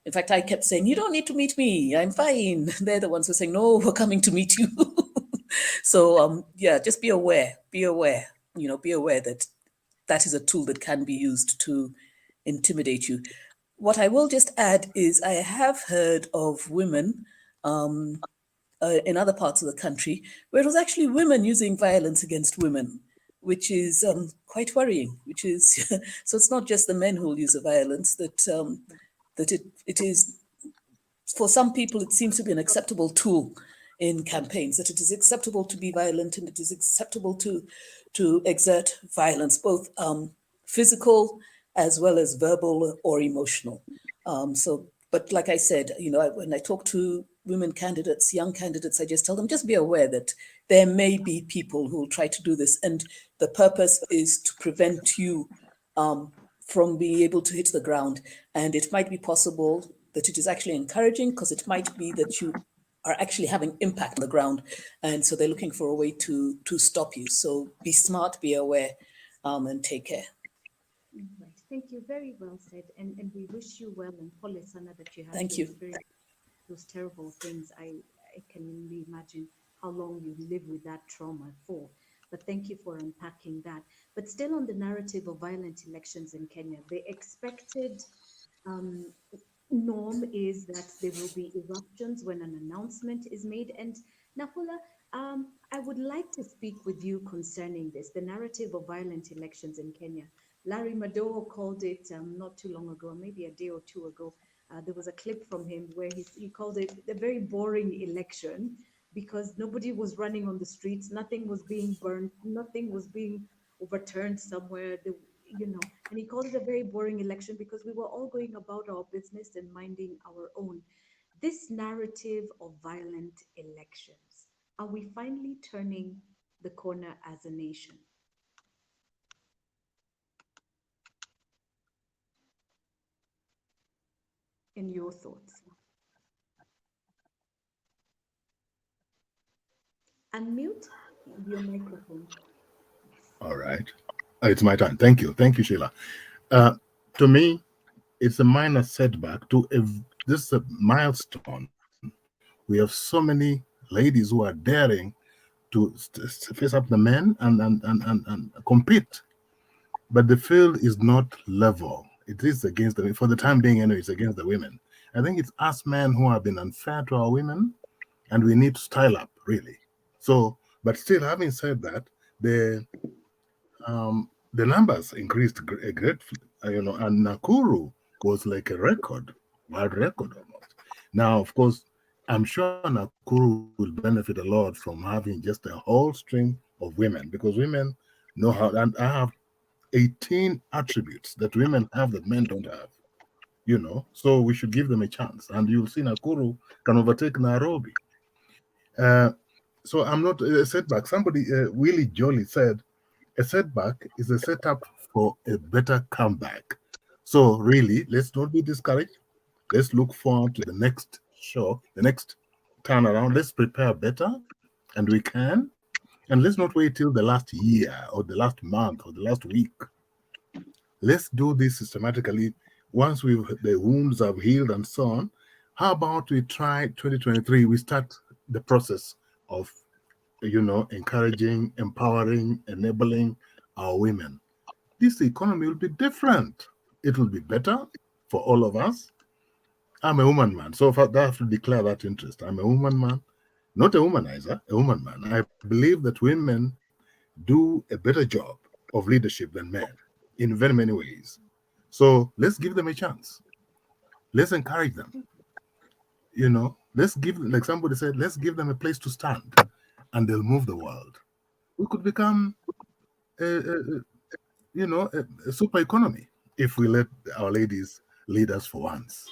In fact, I kept saying, "You don't need to meet me. I'm fine." They're the ones who are saying, "No, we're coming to meet you." So yeah, just be aware. Be aware. Be aware that that is a tool that can be used to intimidate you. What I will just add is I have heard of women in other parts of the country where it was actually women using violence against women, which is quite worrying. Which is so it's not just the men who will use the violence, that it is, for some people, it seems to be an acceptable tool in campaigns, that it is acceptable to be violent and it is acceptable to exert violence, both physical as well as verbal or emotional. But like I said, when I talk to women candidates, young candidates, I just tell them, just be aware that there may be people who will try to do this, and the purpose is to prevent you from being able to hit the ground. And it might be possible that it is actually encouraging, because it might be that you are actually having impact on the ground. And so they're looking for a way to stop you. So be smart, be aware, and take care. Right. Thank you. Very well said. And we wish you well, and Polisana, that you had Thank to you. experience those terrible things. I can only imagine how long you live with that trauma for. But thank you for unpacking that. But still on the narrative of violent elections in Kenya, the expected um, norm is that there will be eruptions when an announcement is made. And Nafula, I would like to speak with you concerning this, the narrative of violent elections in Kenya. Larry Madowo called it not too long ago, maybe a day or two ago. There was a clip from him where he called it a very boring election because nobody was running on the streets, nothing was being burned, nothing was being overturned somewhere. And he called it a very boring election because we were all going about our business and minding our own. This narrative of violent elections, are we finally turning the corner as a nation? In your thoughts? Unmute your microphone. All right. It's my turn. Thank you. Thank you, Sheila. Uh, to me, it's a minor setback. This is a milestone. We have so many ladies who are daring to face up the men and compete. But the field is not level. It is against the, for the time being, anyway, it's against the women. I think it's us men who have been unfair to our women, and we need to style up, really. So, but still, having said that, the numbers increased greatly, and Nakuru was like a record, world record almost. Now, of course, I'm sure Nakuru will benefit a lot from having just a whole stream of women, because women know how, and I have 18 attributes that women have that men don't have. So we should give them a chance. And you'll see Nakuru can overtake Nairobi. Uh, so I'm not a setback. Somebody, Willie Jolly said, a setback is a setup for a better comeback. So really, let's not be discouraged. Let's look forward to the next show, the next turnaround. Let's prepare better, and we can. And let's not wait till the last year or the last month or the last week. Let's do this systematically. Once the wounds have healed and so on, how about we try 2023? We start the process of encouraging, empowering, enabling our women. This economy will be different. It will be better for all of us. I'm a woman man, so I have to declare that interest. I'm a woman man, not a womanizer, a woman man. I believe that women do a better job of leadership than men in very many ways. So let's give them a chance. Let's encourage them. Let's give, like somebody said, let's give them a place to stand, and they'll move the world. We could become a, a super economy if we let our ladies lead us for once.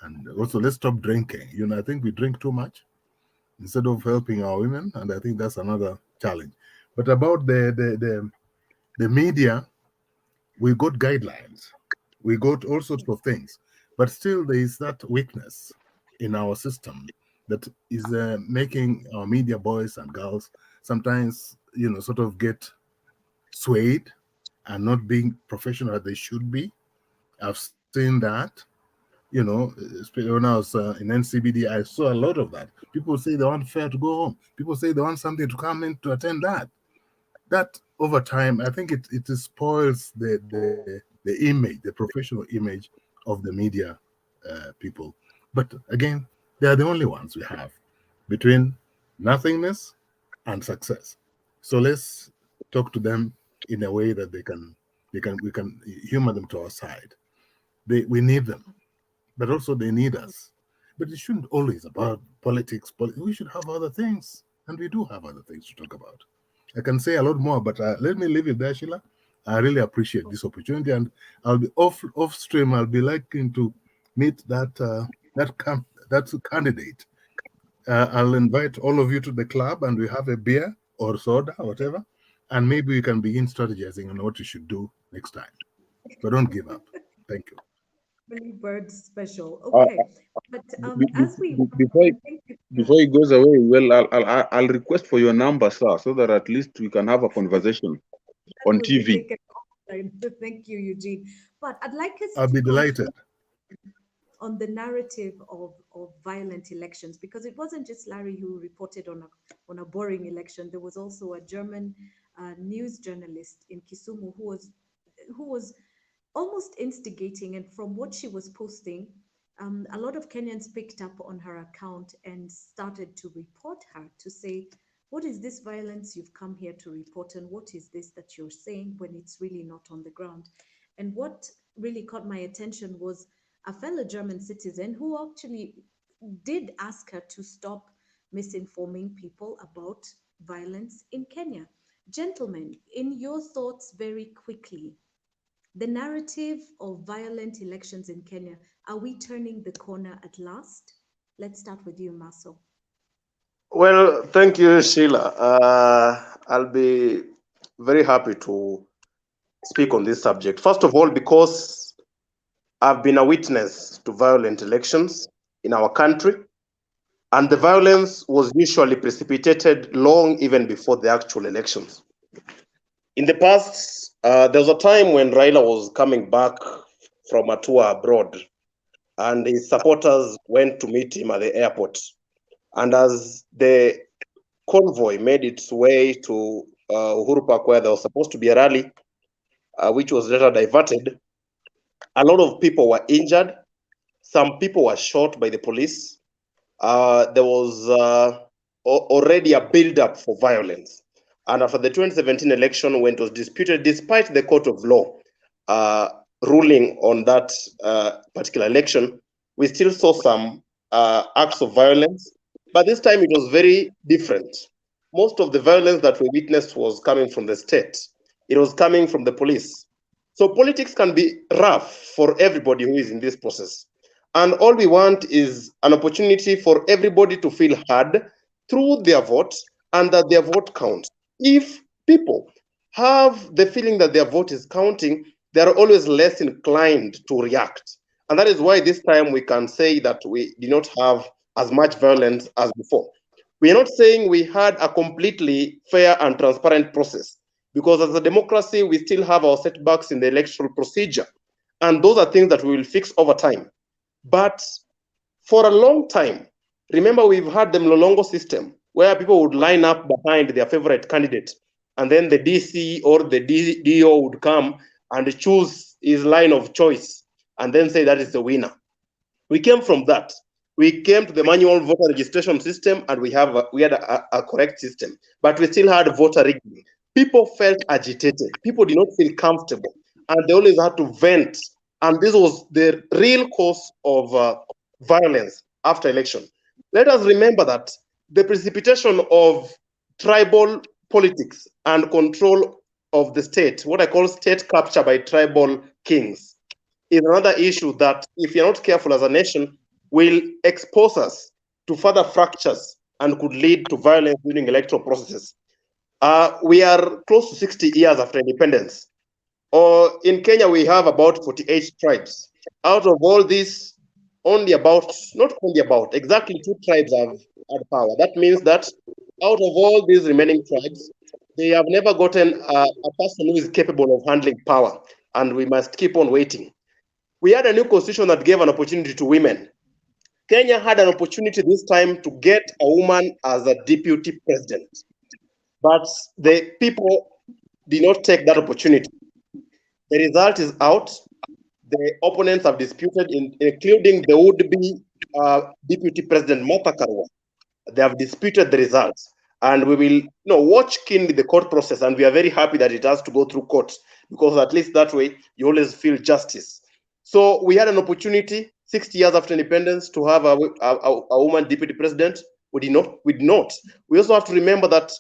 And also, let's stop drinking. I think we drink too much instead of helping our women, and I think that's another challenge. But about the media, we got guidelines, we got all sorts of things, but still there is that weakness in our system that is making our media boys and girls sometimes, sort of get swayed are not being professional as they should be. I've seen that. When I was in NCBD, I saw a lot of that. People say they want fare to go home. People say they want something to come in to attend that. That over time, I think it spoils the image, the professional image of the media people. But again, they are the only ones we have between nothingness and success. So let's talk to them in a way that we can humor them to our side. We need them, but also they need us. But it shouldn't always about politics. We should have other things, and we do have other things to talk about. I can say a lot more, but let me leave it there, Sheila. I really appreciate this opportunity, and I'll be off stream. I'll be liking to meet that candidate. I'll invite all of you to the club, and we have a beer or soda, or whatever, and maybe we can begin strategizing on what you should do next time. But don't give up. Thank you. Billy Bird special. Uh, Okay. But as we Before thank you, before he goes away, well, I'll request for your number, sir, so that at least we can have a conversation that on will be TV. taken offline. Thank you, Eugene. But I'd like us I'll to be delighted. concentrate on the narrative of violent elections, because it wasn't just Larry who reported on a boring election. There was also a German news journalist in Kisumu who was almost instigating, and from what she was posting, a lot of Kenyans picked up on her account and started to report her to say, what is this violence you've come here to report, and what is this that you're saying when it's really not on the ground? And what really caught my attention was a fellow German citizen who actually did ask her to stop misinforming people about violence in Kenya. Gentlemen, in your thoughts, very quickly, the narrative of violent elections in Kenya, are we turning the corner at last? Let's start with you, Maso. Well, thank you, Sheila. I'll be very happy to speak on this subject. First of all, because I've been a witness to violent elections in our country, and the violence was usually precipitated long even before the actual elections. In the past, there was a time when Raila was coming back from a tour abroad, and his supporters went to meet him at the airport. And as the convoy made its way to Uhuru Park, where there was supposed to be a rally, which was later diverted, a lot of people were injured. Some people were shot by the police. There was already a build-up for violence. And after the 2017 election, when it was disputed, despite the court of law ruling on that particular election, we still saw some acts of violence. But this time it was very different. Most of the violence that we witnessed was coming from the state. It was coming from the police. So politics can be rough for everybody who is in this process. And all we want is an opportunity for everybody to feel heard through their vote, and that their vote counts. If people have the feeling that their vote is counting, they are always less inclined to react. And that is why this time we can say that we did not have as much violence as before. We are not saying we had a completely fair and transparent process, because as a democracy, we still have our setbacks in the electoral procedure. And those are things that we will fix over time. But for a long time, remember, we've had the Mlolongo system where people would line up behind their favorite candidate, and then the DC or the DO would come and choose his line of choice and then say that is the winner. We came from that. We came to the manual voter registration system, and we had a correct system, but we still had voter rigging. People felt agitated. People did not feel comfortable, and they always had to vent. And this was the real cause of violence after election. Let us remember that the precipitation of tribal politics and control of the state, what I call state capture by tribal kings, is another issue that, if you're not careful as a nation, will expose us to further fractures and could lead to violence during electoral processes. We are close to 60 years after independence. Or in Kenya, we have about 48 tribes. Out of all these, exactly 2 tribes have had power. That means that out of all these remaining tribes, They have never gotten a person who is capable of handling power, and we must keep on waiting. We had a new constitution that gave an opportunity to women. Kenya had an opportunity this time to get a woman as a deputy president, but the people did not take that opportunity. The result is out. The opponents have disputed, including the would-be deputy president Martha Karua. They have disputed the results, and we will watch keenly the court process. And we are very happy that it has to go through court, because at least that way you always feel justice. So we had an opportunity 60 years after independence to have a woman deputy president. We did not. We did not. We also have to remember that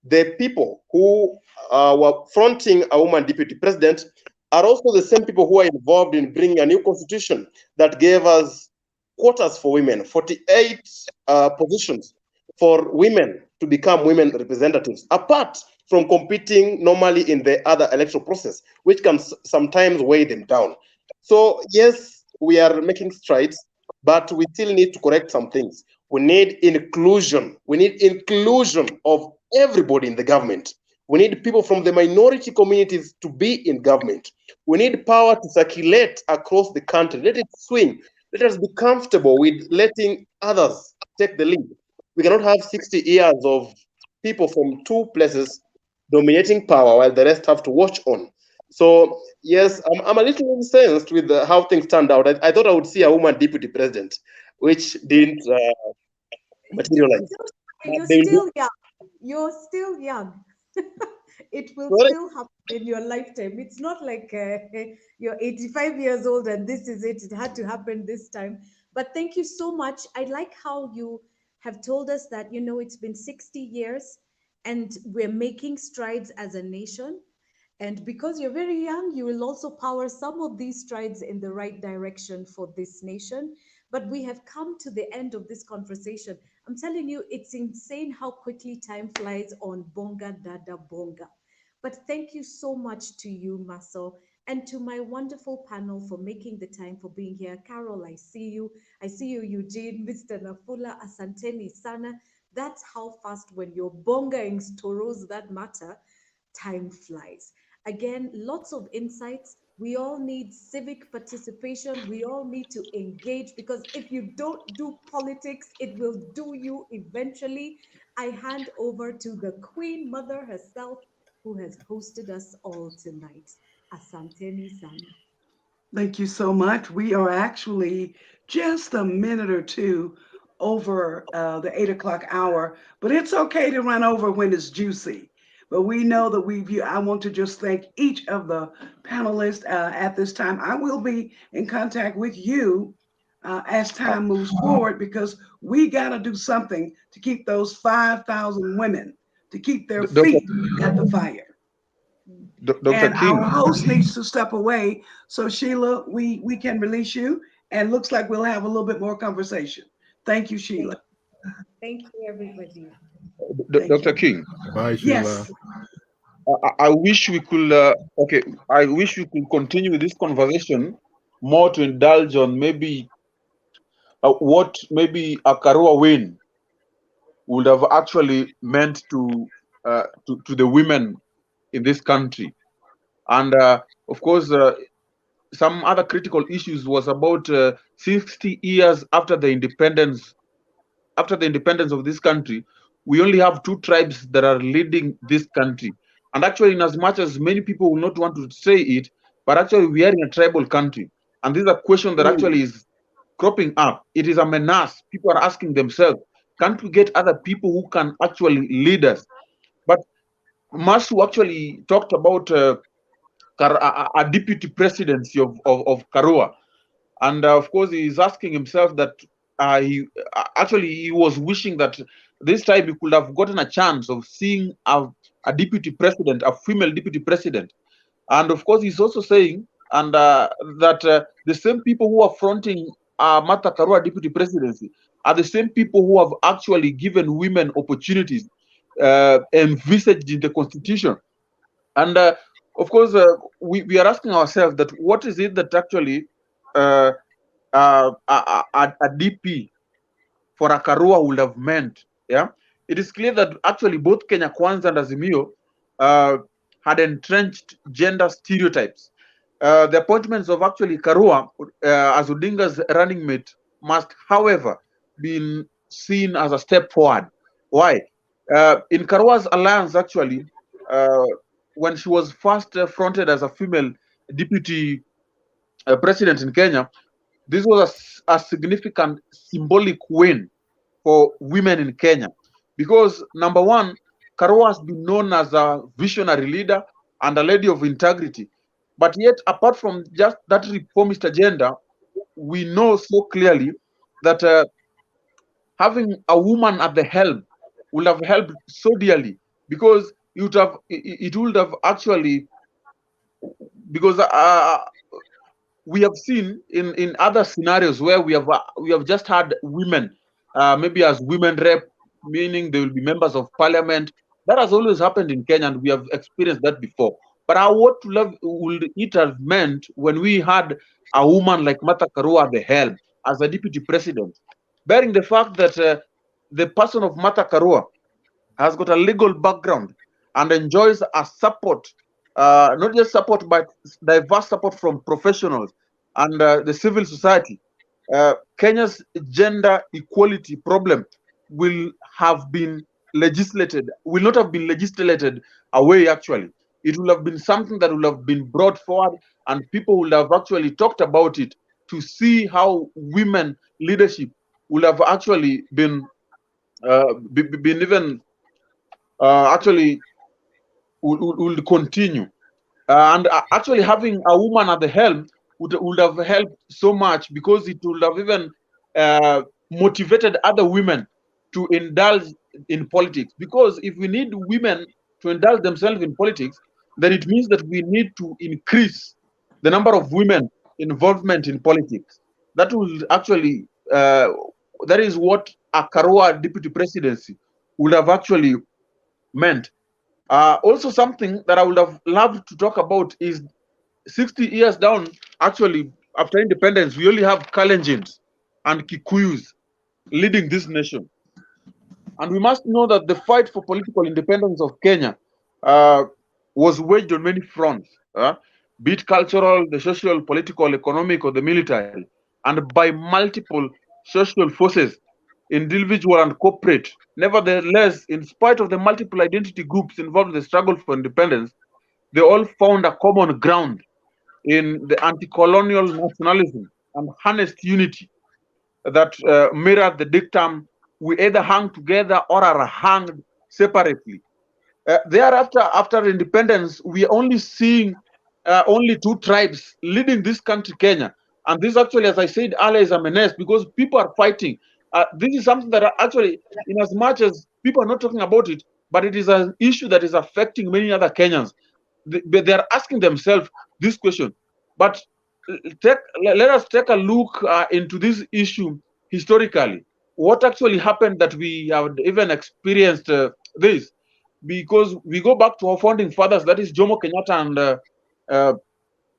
the people who were fronting a woman deputy president are also the same people who are involved in bringing a new constitution that gave us quotas for women, 48 positions for women to become women representatives, apart from competing normally in the other electoral process, which can sometimes weigh them down. So yes, we are making strides, but we still need to correct some things. We need inclusion. We need inclusion of everybody in the government. We need people from the minority communities to be in government. We need power to circulate across the country. Let it swing. Let us be comfortable with letting others take the lead. We cannot have 60 years of people from two places dominating power while the rest have to watch on. So yes, I'm a little incensed with how things turned out. I thought I would see a woman deputy president, which didn't materialize. You're still young. You're still young. It will Correct. still happen in your lifetime. It's not like you're 85 years old and this is it. It had to happen this time. But thank you so much. I like how you have told us that, it's been 60 years and we're making strides as a nation. And because you're very young, you will also power some of these strides in the right direction for this nation. But we have come to the end of this conversation. I'm telling you, it's insane how quickly time flies on Bonga Dada Bonga. But thank you so much to you, Marcel, and to my wonderful panel for making the time for being here. Carol, I see you. I see you, Eugene, Mr. Nafula, Asanteni Sana. That's how fast when you're bongaing storos that matter, time flies. Again, lots of insights. We all need civic participation. We all need to engage, because if you don't do politics, it will do you eventually. I hand over to the Queen Mother herself, who has hosted us all tonight. Asanteni Sana. Thank you so much. We are actually just a minute or two over the 8 o'clock hour, but it's okay to run over when it's juicy. But we know that I want to just thank each of the panelists at this time. I will be in contact with you as time moves forward, because we got to do something to keep those 5,000 women, to keep their Dr. feet at the fire. Dr. And our King, host needs to step away. So Sheila, we can release you, and looks like we'll have a little bit more conversation. Thank you, Thank, Sheila. thank you, everybody. Thank Dr. you. King, Bye, Sheila. Yes. I wish we could, okay, I wish we could continue this conversation more to indulge on maybe what maybe a Karua win would have actually meant to the women in this country. And of course, some other critical issues was about 60 years after the independence of this country, we only have two tribes that are leading this country. And actually, in as much as many people will not want to say it, but actually we are in a tribal country. And this is a question that actually is cropping up. It is a menace. People are asking themselves, can't we get other people who can actually lead us? But Masu actually talked about a deputy presidency of Karua. And of course, he's asking himself that he was wishing that this time he could have gotten a chance of seeing a deputy president, a female deputy president. And of course, he's also saying that the same people who are fronting Martha Karua deputy presidency are the same people who have actually given women opportunities envisaged in the constitution. And of course, we are asking ourselves that what is it that actually uh, a DP for a Karua would have meant. Yeah, it is clear that actually both Kenya Kwanza and Azimio uh, had entrenched gender stereotypes. The appointments of actually Karua as Odinga's running mate must, however, be seen as a step forward. Why? In Karua's alliance, actually, uh, when she was first fronted as a female deputy president in Kenya, this was a significant symbolic win for women in Kenya because, number one, Karua has been known as a visionary leader and a lady of integrity. But yet, apart from just that reformist agenda, we know so clearly that having a woman at the helm would have helped so dearly because it would have actually, because we have seen in other scenarios where we have just had women, maybe as women rep, meaning they will be members of parliament. That has always happened in Kenya, and we have experienced that before. But what love would it have meant when we had a woman like Martha Karua at the helm as a deputy president, bearing the fact that the person of Martha Karua has got a legal background and enjoys a support, not just support, but diverse support from professionals and the civil society. Kenya's gender equality problem will have been legislated, will not have been legislated away, actually. It will have been something that will have been brought forward, and people will have actually talked about it to see how women leadership will have actually been even actually will continue. And actually having a woman at the helm would have helped so much because it would have even motivated other women to indulge in politics. Because if we need women to indulge themselves in politics, then it means that we need to increase the number of women involvement in politics. That will actually, that is what a Karua deputy presidency would have actually meant. Also, something that I would have loved to talk about is 60 years down, actually, after independence, we only have Kalenjins and Kikuyus leading this nation. And we must know that the fight for political independence of Kenya uh, was waged on many fronts, be it cultural, the social, political, economic, or the military, and by multiple social forces, individual and corporate. Nevertheless, in spite of the multiple identity groups involved in the struggle for independence, they all found a common ground in the anti-colonial nationalism and harnessed unity that mirrored the dictum, we either hang together or are hanged separately. Thereafter, after independence, we are only seeing only two tribes leading this country, Kenya. And this actually, as I said earlier, is a menace because people are fighting. This is something that actually, in as much as people are not talking about it, but it is an issue that is affecting many other Kenyans. They are asking themselves this question. But let us take a look into this issue historically. What actually happened that we have even experienced this? Because we go back to our founding fathers, that is Jomo Kenyatta and uh,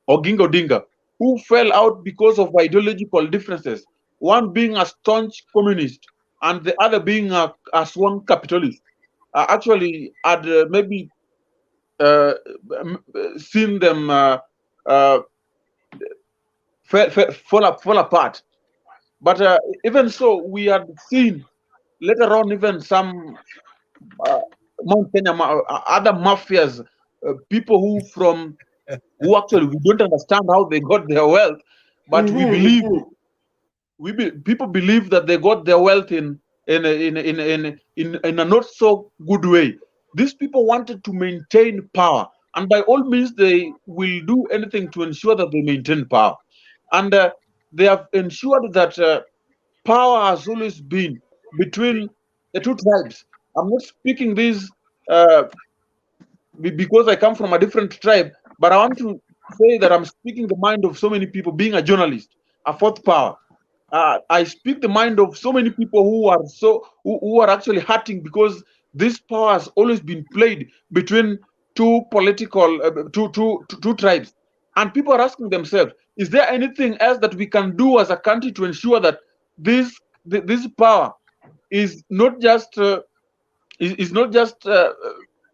Oginga Odinga, who fell out because of ideological differences, one being a staunch communist and the other being a sworn capitalist. Actually, had maybe uh, seen them uh, fall apart. But even so, we had seen later on even some uh, Mount Kenya, other mafias, people who actually we don't understand how they got their wealth, but we believe people believe that they got their wealth in a not so good way. These people wanted to maintain power, and by all means, they will do anything to ensure that they maintain power. And they have ensured that power has always been between the two tribes. I'm not speaking this uh, because I come from a different tribe, but I want to say that I'm speaking the mind of so many people. Being a journalist, a fourth power, I speak the mind of so many people who are actually hurting because this power has always been played between two political two tribes, and people are asking themselves, is there anything else that we can do as a country to ensure that this power is not just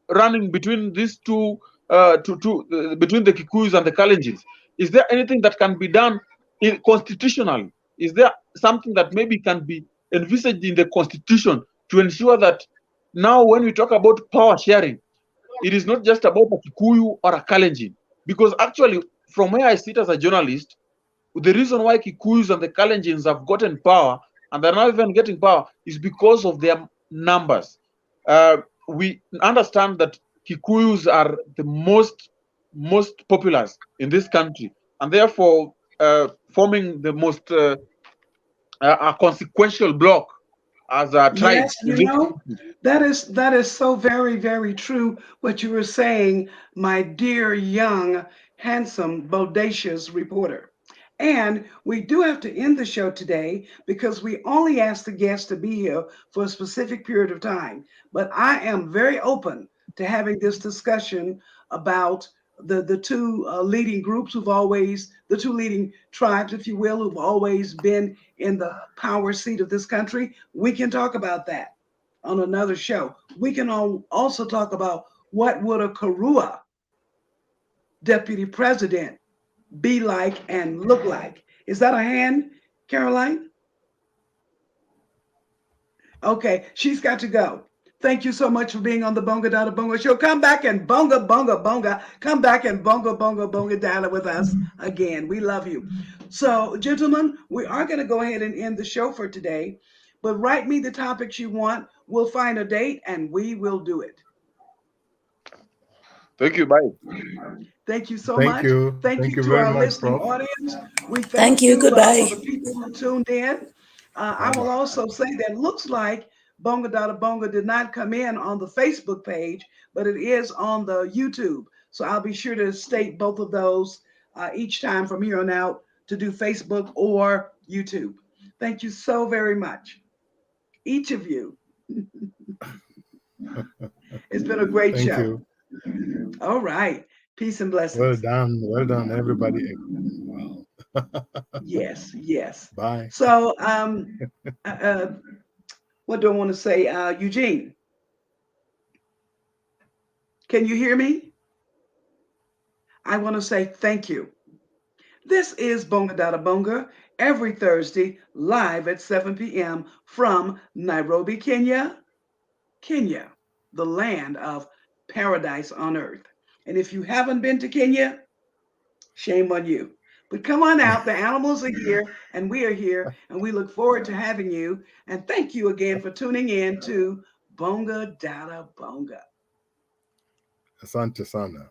running between these two, between the Kikuyus and the Kalenjins? Is there anything that can be done constitutionally? Is there something that maybe can be envisaged in the constitution to ensure that now when we talk about power sharing, it is not just about a Kikuyu or a Kalenjin? Because actually, from where I sit as a journalist, the reason why Kikuyus and the Kalenjins have gotten power, and they're not even getting power, is because of their numbers. We understand that Kikuyus are the most populous in this country, and therefore forming the most a consequential block as a tribe Yes, in you this know, country. that is so very, very true what you were saying, my dear young, handsome, bodacious reporter. And we do have to end the show today because we only asked the guests to be here for a specific period of time. But I am very open to having this discussion about the two leading groups who've always, the two leading tribes, if you will, who've always been in the power seat of this country. We can talk about that on another show. We can also talk about what would a Karua deputy president be like and look like. Is that a hand, Caroline? Okay, she's got to go. Thank you so much for being on the Bonga Dada Bonga show. Come back and bonga, bonga, bonga. Come back and bonga, bonga, bonga dada with us again. We love you. So, gentlemen, we are going to go ahead and end the show for today. But write me the topics you want. We'll find a date and we will do it. Thank you. Bye. Thank you so Thank much. you. Thank Thank you you to very our much, listening Prof. audience. We Thank thank you. you Goodbye. for the people who tuned in. I will Bye-bye. also say that looks like Bonga Dada Bonga did not come in on the Facebook page, but it is on the YouTube. So I'll be sure to state both of those each time from here on out to do Facebook or YouTube. Thank you so very much, each of you. It's been a great Thank show. you. All right. Peace and blessings. Well done, everybody. Wow. Yes, yes. Bye. So, uh, uh, what do I want to say? Eugene, can you hear me? I want to say thank you. This is Bonga Dada Bonga every Thursday live at 7 p.m. from Nairobi, Kenya, Kenya, the land of paradise on earth. And if you haven't been to Kenya, shame on you. But come on out. The animals are here and we are here and we look forward to having you. And thank you again for tuning in to Bonga Dada Bonga. Asante sana.